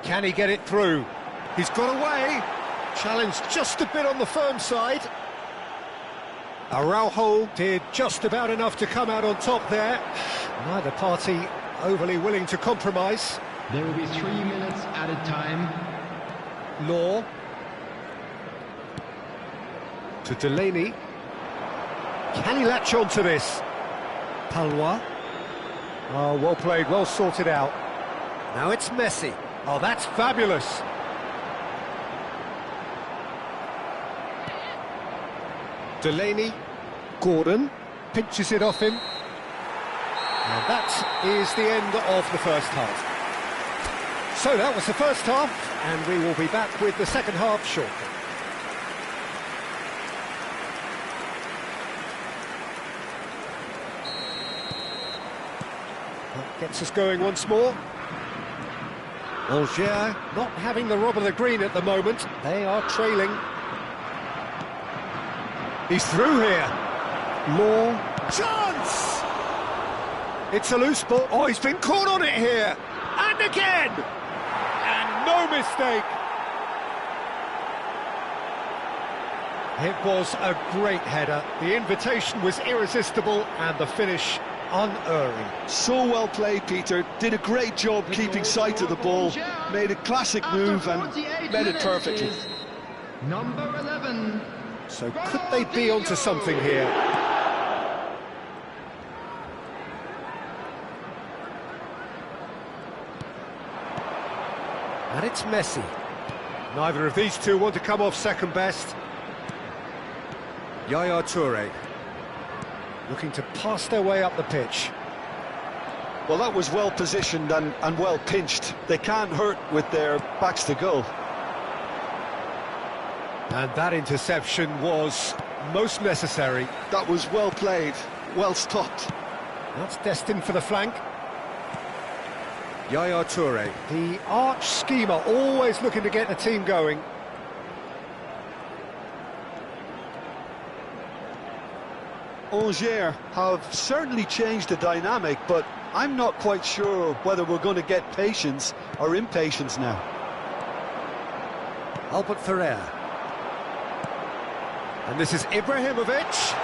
Can he get it through? He's got away. Challenge just a bit on the firm side. Araujo did just about enough to come out on top there. Neither party overly willing to compromise. There will be 3 minutes added time. Law. To Delaney. Can he latch on to this? Palois. Oh, well played, well sorted out. Now it's Messi. Oh, that's fabulous. Delaney. Gordon pinches it off him. And that is the end of the first half. So that was the first half, and we will be back with the second half shortly. That gets us going once more. Angers not having the rob of the green at the moment. They are trailing. He's through here. Law. Chance! It's a loose ball. Oh, he's been caught on it here. And again! And no mistake. It was a great header. The invitation was irresistible and the finish unerring. So well played, Peter. Did a great job keeping sight of the ball. Made a classic move and made it perfectly. Number 11. So could they be onto something here? And it's Messi. Neither of these two want to come off second best. Yaya Toure. Looking to pass their way up the pitch. Well, that was well positioned and well pinched. They can't hurt with their backs to goal. And that interception was most necessary. That was well played, well stopped. That's destined for the flank. Yaya Toure, the arch schemer, always looking to get the team going. Angers have certainly changed the dynamic, but I'm not quite sure whether we're going to get patience or impatience now. Albert Ferrer. And this is Ibrahimovic.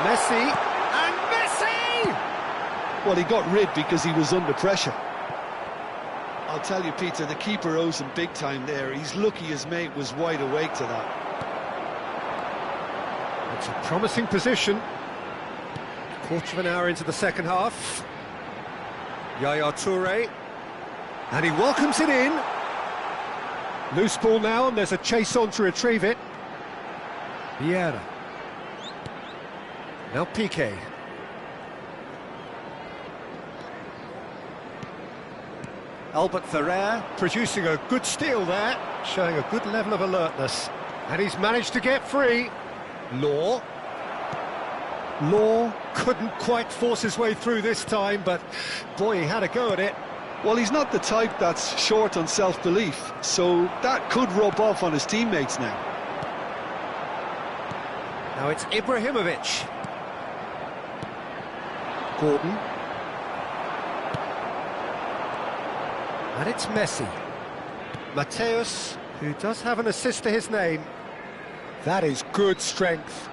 Messi. And Messi! Well, he got rid because he was under pressure. I'll tell you, Peter, the keeper owes him big time there. He's lucky his mate was wide awake to that. It's a promising position. Quarter of an hour into the second half. Yaya Toure. And he welcomes it in. Loose ball now, and there's a chase on to retrieve it. Vieira. Now Piqué. Albert Ferrer producing a good steal there, showing a good level of alertness. And he's managed to get free. Law couldn't quite force his way through this time, but boy, he had a go at it. Well, he's not the type that's short on self-belief, so that could rub off on his teammates now. Now it's Ibrahimovic. Gordon. And it's Messi. Mateus, who does have an assist to his name. That is good strength.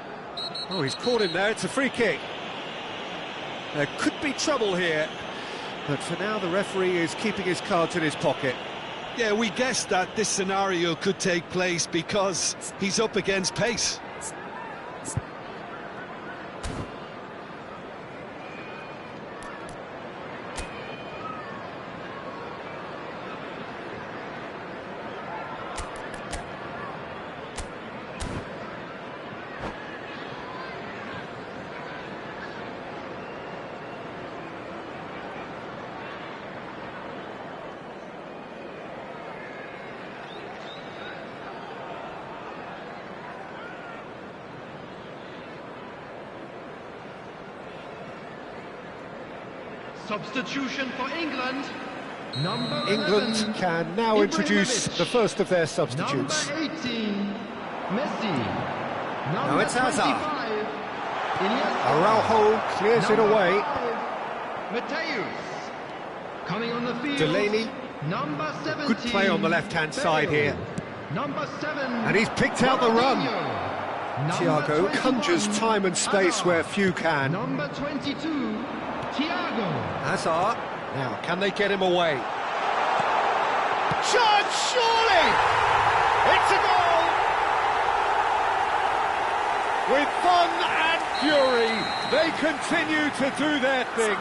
Oh, he's caught him there, it's a free kick. There could be trouble here, but for now the referee is keeping his cards in his pocket. Yeah, we guessed that this scenario could take place because he's up against pace. Substitution for England. Number England 11, can now introduce the first of their substitutes. Number 18, Messi. Now it's Hazard. 25, Iniesta. Araujo clears it Number away. 5, Mateus. Coming on the field. Delaney. Number 17. Good play on the left-hand side here. Number 7. And he's picked out the run. Thiago 21, conjures time and space Hazard. where few can. Number 22, Thiago. Hazard. Now, can they get him away? Chance, surely! It's a goal! With fun and fury, they continue to do their thing.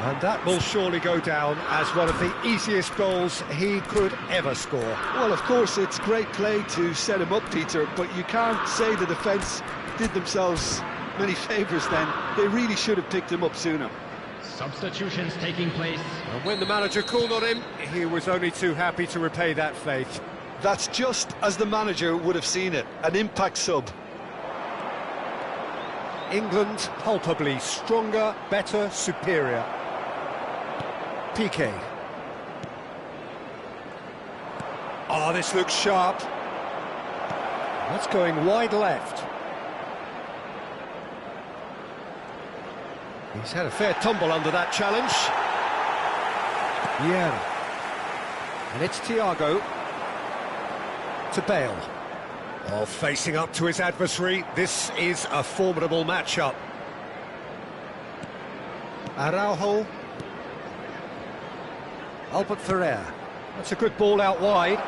And that will surely go down as one of the easiest goals he could ever score. Well, of course, it's great play to set him up, Peter, but you can't say the defence did themselves many favours then. They really should have picked him up sooner. Substitutions taking place. And when the manager called on him, he was only too happy to repay that faith. That's just as the manager would have seen it, an impact sub. England palpably stronger, better, superior. Piqué. Oh, this looks sharp. That's going wide left. He's had a fair tumble under that challenge. Vieira. And it's Thiago to Bale. Oh, facing up to his adversary, this is a formidable matchup. Araujo. Albert Ferrer. That's a good ball out wide.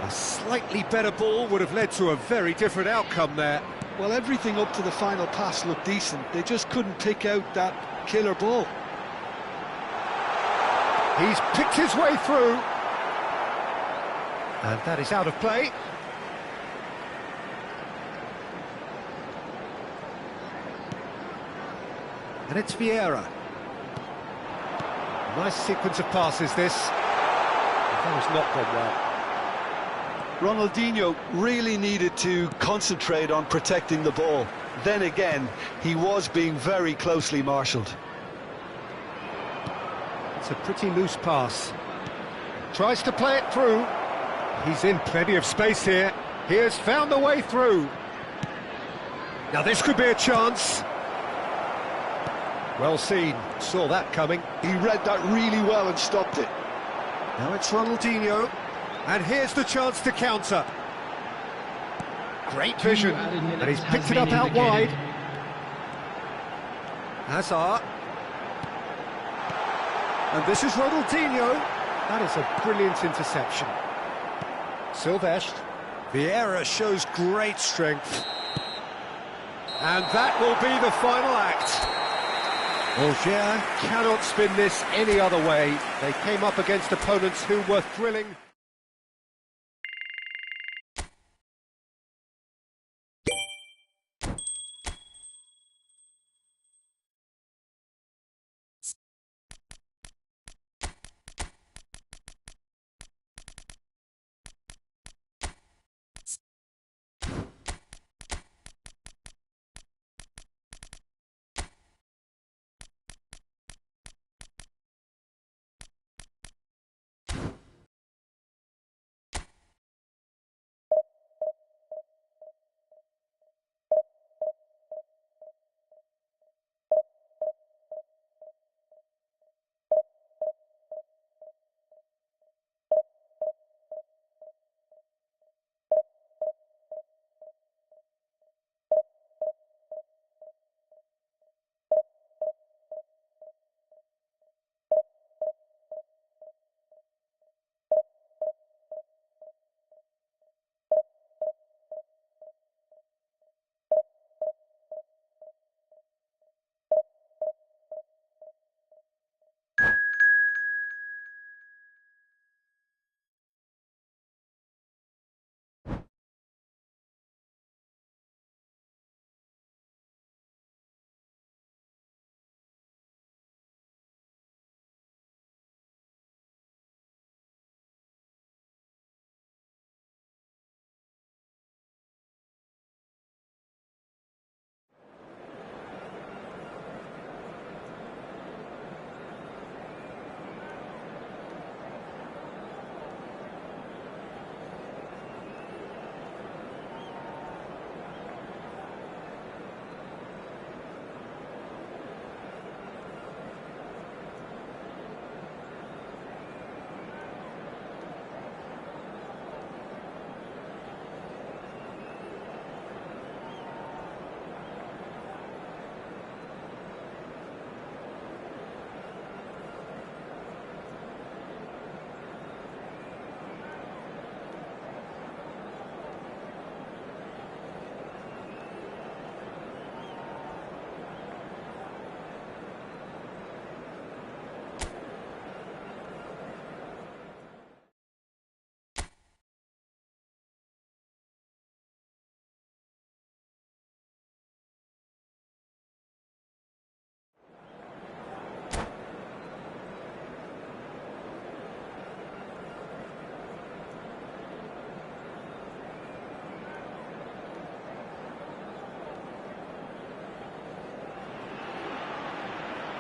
A slightly better ball would have led to a very different outcome there. Well, everything up to the final pass looked decent. They just couldn't pick out that killer ball. He's picked his way through. And that is out of play. And it's Vieira. Nice sequence of passes, this. That has not gone well. Ronaldinho really needed to concentrate on protecting the ball. Then again, he was being very closely marshalled. It's a pretty loose pass. Tries to play it through. He's in plenty of space here. He has found the way through. Now this could be a chance. Well seen, saw that coming. He read that really well and stopped it. Now it's Ronaldinho. And here's the chance to counter. Great vision. And he's picked it up out wide. Hazard. And this is Ronaldinho. That is a brilliant interception. Silvestre. Vieira shows great strength. And that will be the final act. Alger cannot spin this any other way. They came up against opponents who were thrilling.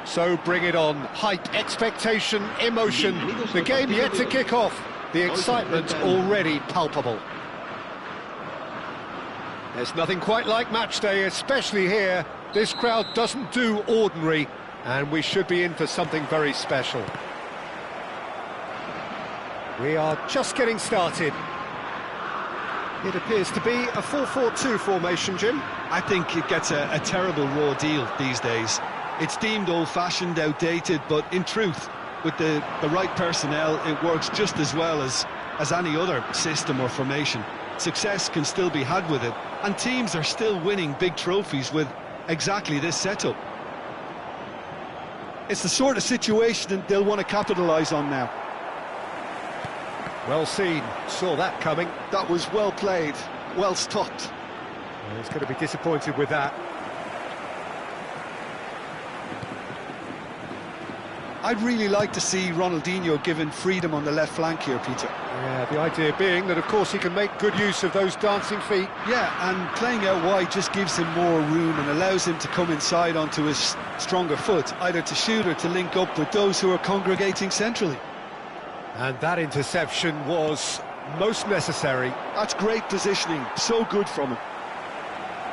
So bring it on. Hype, expectation, emotion. The game yet to kick off. The excitement already palpable. There's nothing quite like match day, especially here. This crowd doesn't do ordinary, and we should be in for something very special. We are just getting started. It appears to be a 4-4-2 formation, Jim. I think it gets a terrible raw deal these days. It's deemed old-fashioned, outdated, but in truth, with the right personnel, it works just as well as any other system or formation. Success can still be had with it, and teams are still winning big trophies with exactly this setup. It's the sort of situation they'll want to capitalise on now. Well seen, saw that coming. That was well played, well stopped. Well, he's going to be disappointed with that. I'd really like to see Ronaldinho given freedom on the left flank here, Peter. Yeah, the idea being that, of course, he can make good use of those dancing feet. Yeah, and playing out wide just gives him more room and allows him to come inside onto his stronger foot, either to shoot or to link up with those who are congregating centrally. And that interception was most necessary. That's great positioning, so good from him.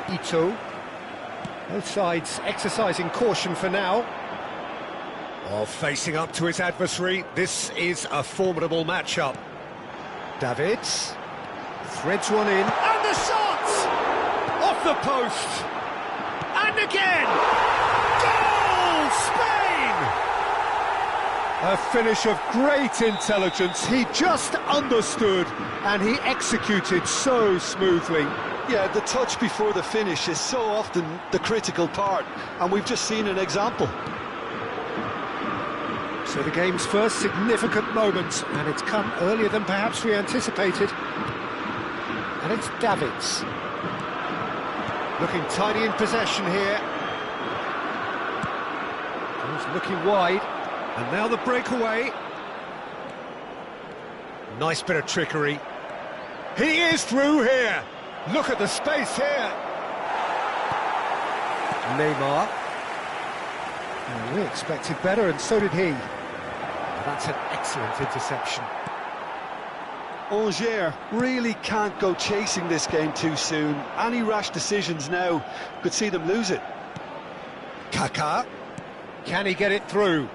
Ito. Both sides exercising caution for now. While facing up to his adversary, this is a formidable matchup. Davids threads one in, and the shot! Off the post! And again! Goal! Spain! A finish of great intelligence. He just understood, and he executed so smoothly. Yeah, the touch before the finish is so often the critical part, and we've just seen an example. So the game's first significant moment, and it's come earlier than perhaps we anticipated. And it's Davids. Looking tidy in possession here. He's looking wide. And now the breakaway. Nice bit of trickery. He is through here. Look at the space here. Neymar. Well, we expected better, and so did he. That's an excellent interception. Angers really can't go chasing this game too soon. Any rash decisions now could see them lose it. Kaká. Can he get it through?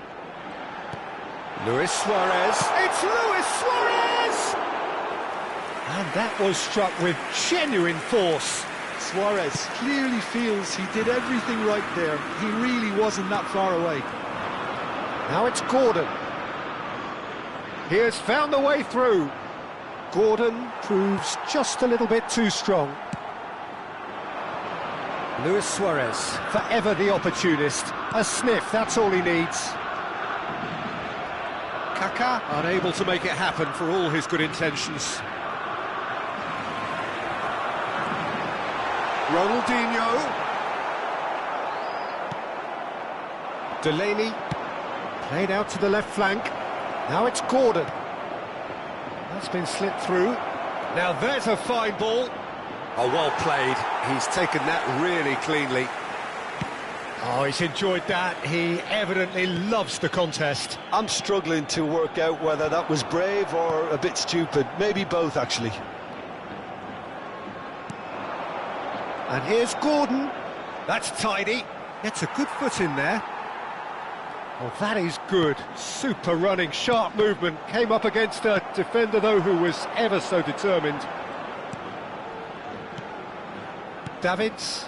Luis Suarez. It's Luis Suarez! And that was struck with genuine force. Suarez clearly feels he did everything right there. He really wasn't that far away. Now it's Gordon. He has found the way through. Gordon proves just a little bit too strong. Luis Suarez, forever the opportunist. A sniff, that's all he needs. Kaká, Unable to make it happen for all his good intentions. Ronaldinho. Delaney. Played out to the left flank. Now it's Gordon. That's been slipped through. Now there's a fine ball. Oh, well played. He's taken that really cleanly. Oh, he's enjoyed that. He evidently loves the contest. I'm struggling to work out whether that was brave or a bit stupid. Maybe both, actually. And here's Gordon. That's tidy. Gets a good foot in there. Well, that is good. Super running, sharp movement. Came up against a defender, though, who was ever so determined. Davids.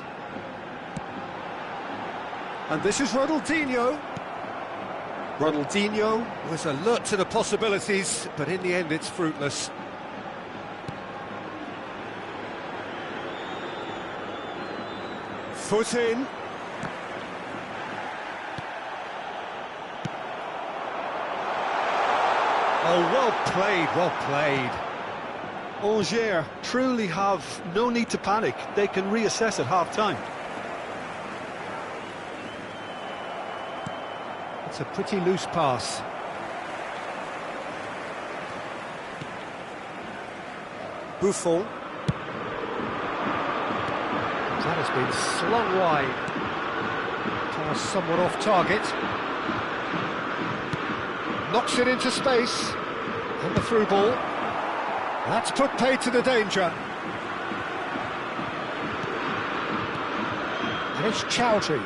And this is Ronaldinho. Ronaldinho was alert to the possibilities, but in the end it's fruitless. Foot in. Oh, well played, well played. Angers truly have no need to panic. They can reassess at half-time. It's a pretty loose pass. Buffon. That has been slung wide. Pass somewhat off target. Knocks it into space. And the through ball. That's put paid to the danger. And it's Chowdhury.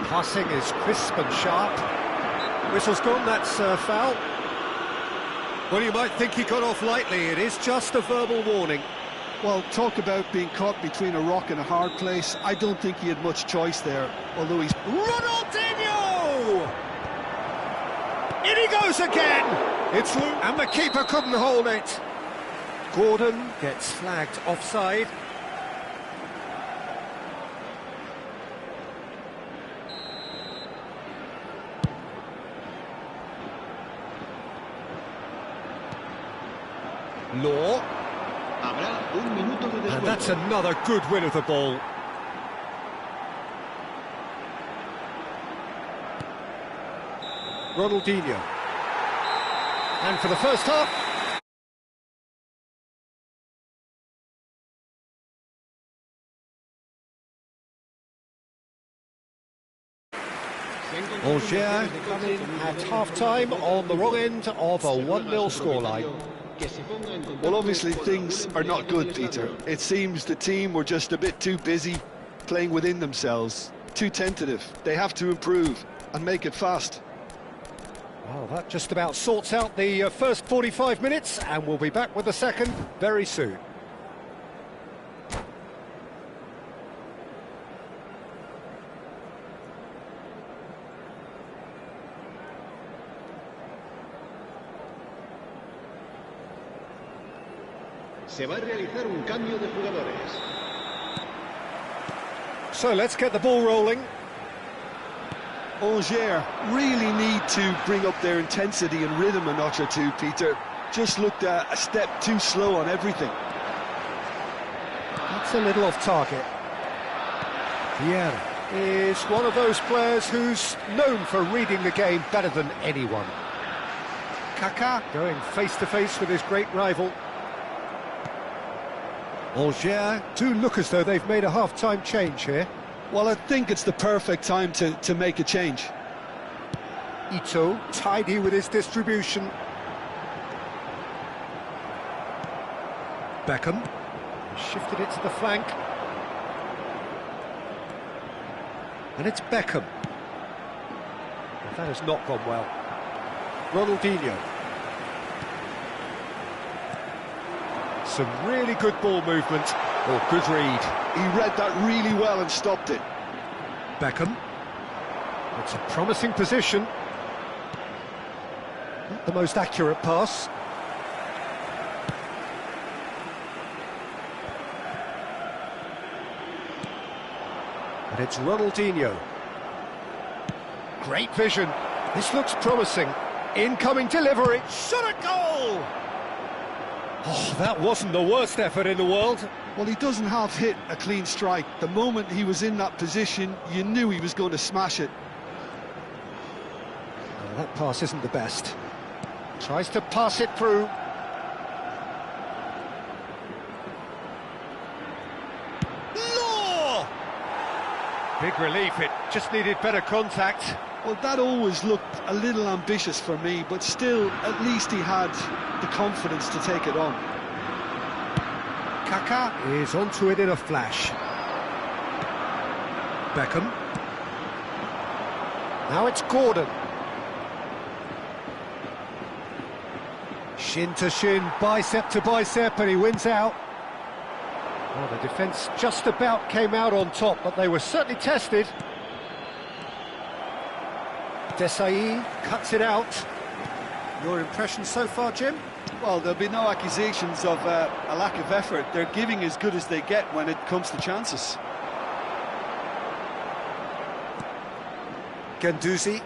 Passing is crisp and sharp. Whistle's gone, that's a foul. Well, you might think he got off lightly. It is just a verbal warning. Well, talk about being caught between a rock and a hard place. I don't think he had much choice there, although he's... Ronaldinho! In he goes again! It's loose, and the keeper couldn't hold it. Gordon gets flagged offside. Law. And that's another good win of the ball. Ronaldinho. And for the first half... Angers come in at half-time on the wrong end of a 1-0 scoreline. Well, obviously things are not good, Peter. It seems the team were just a bit too busy playing within themselves, too tentative. They have to improve and make it fast. Well, that just about sorts out the first 45 minutes, and we'll be back with the second very soon. Se va a realizar un cambio de jugadores. So let's get the ball rolling. Angers really need to bring up their intensity and rhythm a notch or two, Peter. Just looked a step too slow on everything. That's a little off target. Vieira is one of those players who's known for reading the game better than anyone. Kaká going face-to-face with his great rival. Angers do look as though they've made a half-time change here. Well, I think it's the perfect time to make a change. Ito, tidy with his distribution. Beckham shifted it to the flank. And it's Beckham. But that has not gone well. Ronaldinho. Some really good ball movement. Oh, good read. He read that really well and stopped it. Beckham. It's a promising position. Not the most accurate pass. And it's Ronaldinho. Great vision. This looks promising. Incoming delivery. Shot a goal! Oh, that wasn't the worst effort in the world. Well, he doesn't half hit a clean strike. The moment he was in that position, you knew he was going to smash it. Oh, that pass isn't the best. Tries to pass it through. Law! Big relief, it just needed better contact. Well, that always looked a little ambitious for me, but still, at least he had the confidence to take it on. Kaká is onto it in a flash. Beckham. Now it's Gordon. Shin to shin, bicep to bicep, and he wins out. Well, the defence just about came out on top, but they were certainly tested. Desai cuts it out. Your impression so far, Jim? Well, there'll be no accusations of a lack of effort. They're giving as good as they get when it comes to chances. Guendouzi.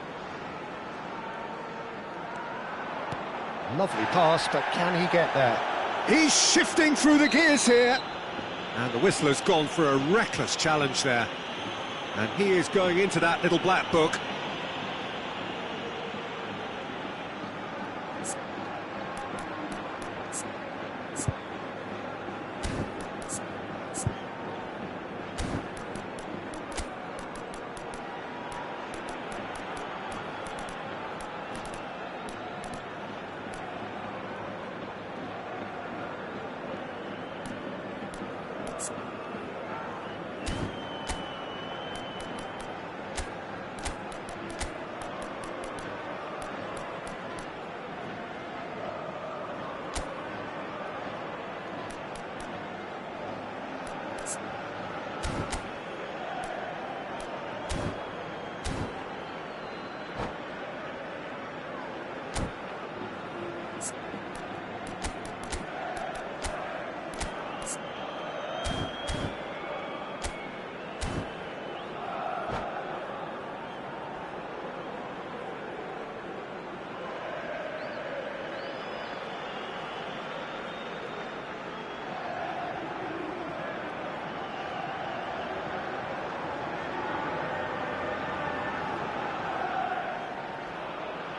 Lovely pass, but can he get there? He's shifting through the gears here. And the whistle has gone for a reckless challenge there. And he is going into that little black book.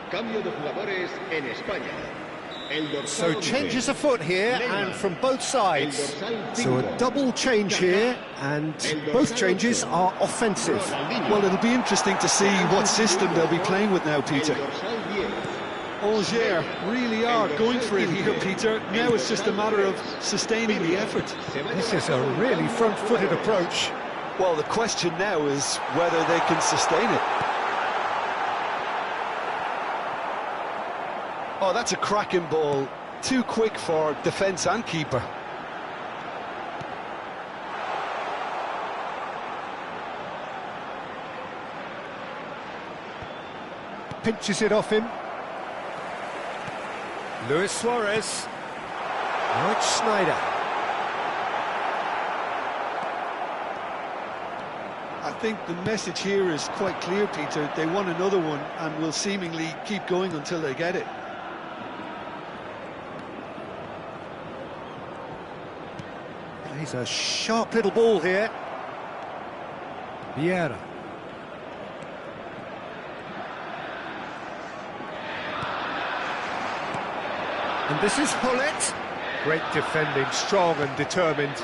Cambio de jugadores en España. So changes afoot here and from both sides. So a double change here and both changes are offensive. Well, it'll be interesting to see what system they'll be playing with now, Peter. Angers really are going for it here, Peter. Now it's just a matter of sustaining the effort. This is a really front-footed approach. Well, the question now is whether they can sustain it. Oh, that's a cracking ball. Too quick for defence and keeper. Pinches it off him. Luis Suarez. Now it's Sneijder. think the message here is quite clear, Peter. They want another one and will seemingly keep going until they get it. He's a sharp little ball here. Vieira. And this is Hullet. Great defending, strong and determined.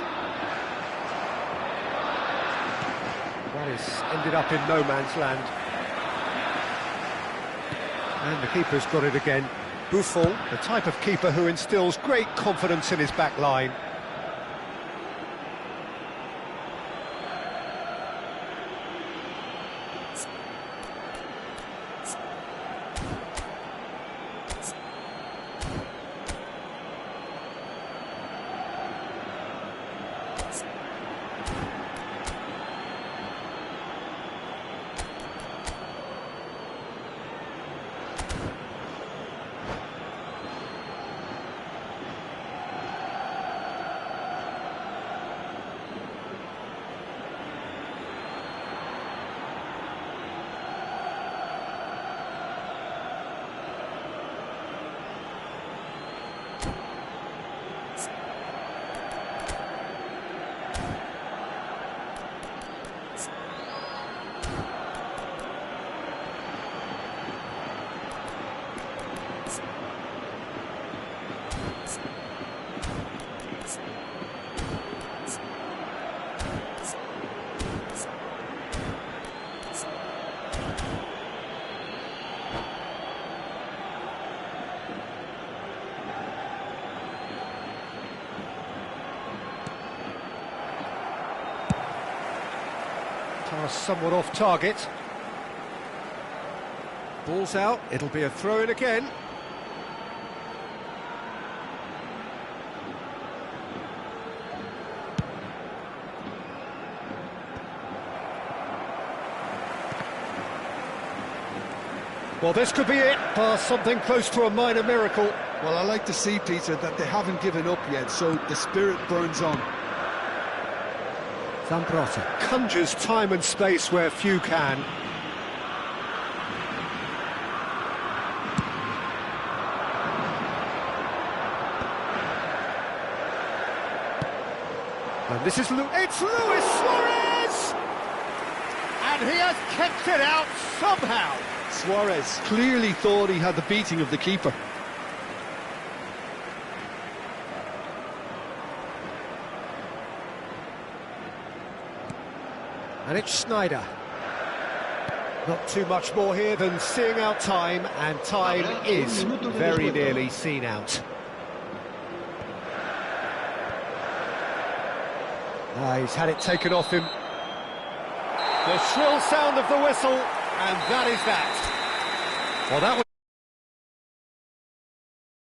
That is ended up in no man's land. And the keeper's got it again. Buffon, the type of keeper who instills great confidence in his back line. Somewhat off target. Ball's out, it'll be a throw-in again. Well, this could be it, something close to a minor miracle. Well, I like to see, Peter, that they haven't given up yet, so the spirit burns on. Zambrotta conjures time and space where few can. And this is it's Luis Suarez! And he has kept it out somehow. Suarez clearly thought he had the beating of the keeper. And it's Snyder. Not too much more here than seeing out time, and time is very nearly seen out. He's had it taken off him. The shrill sound of the whistle, and that is that. Well, that was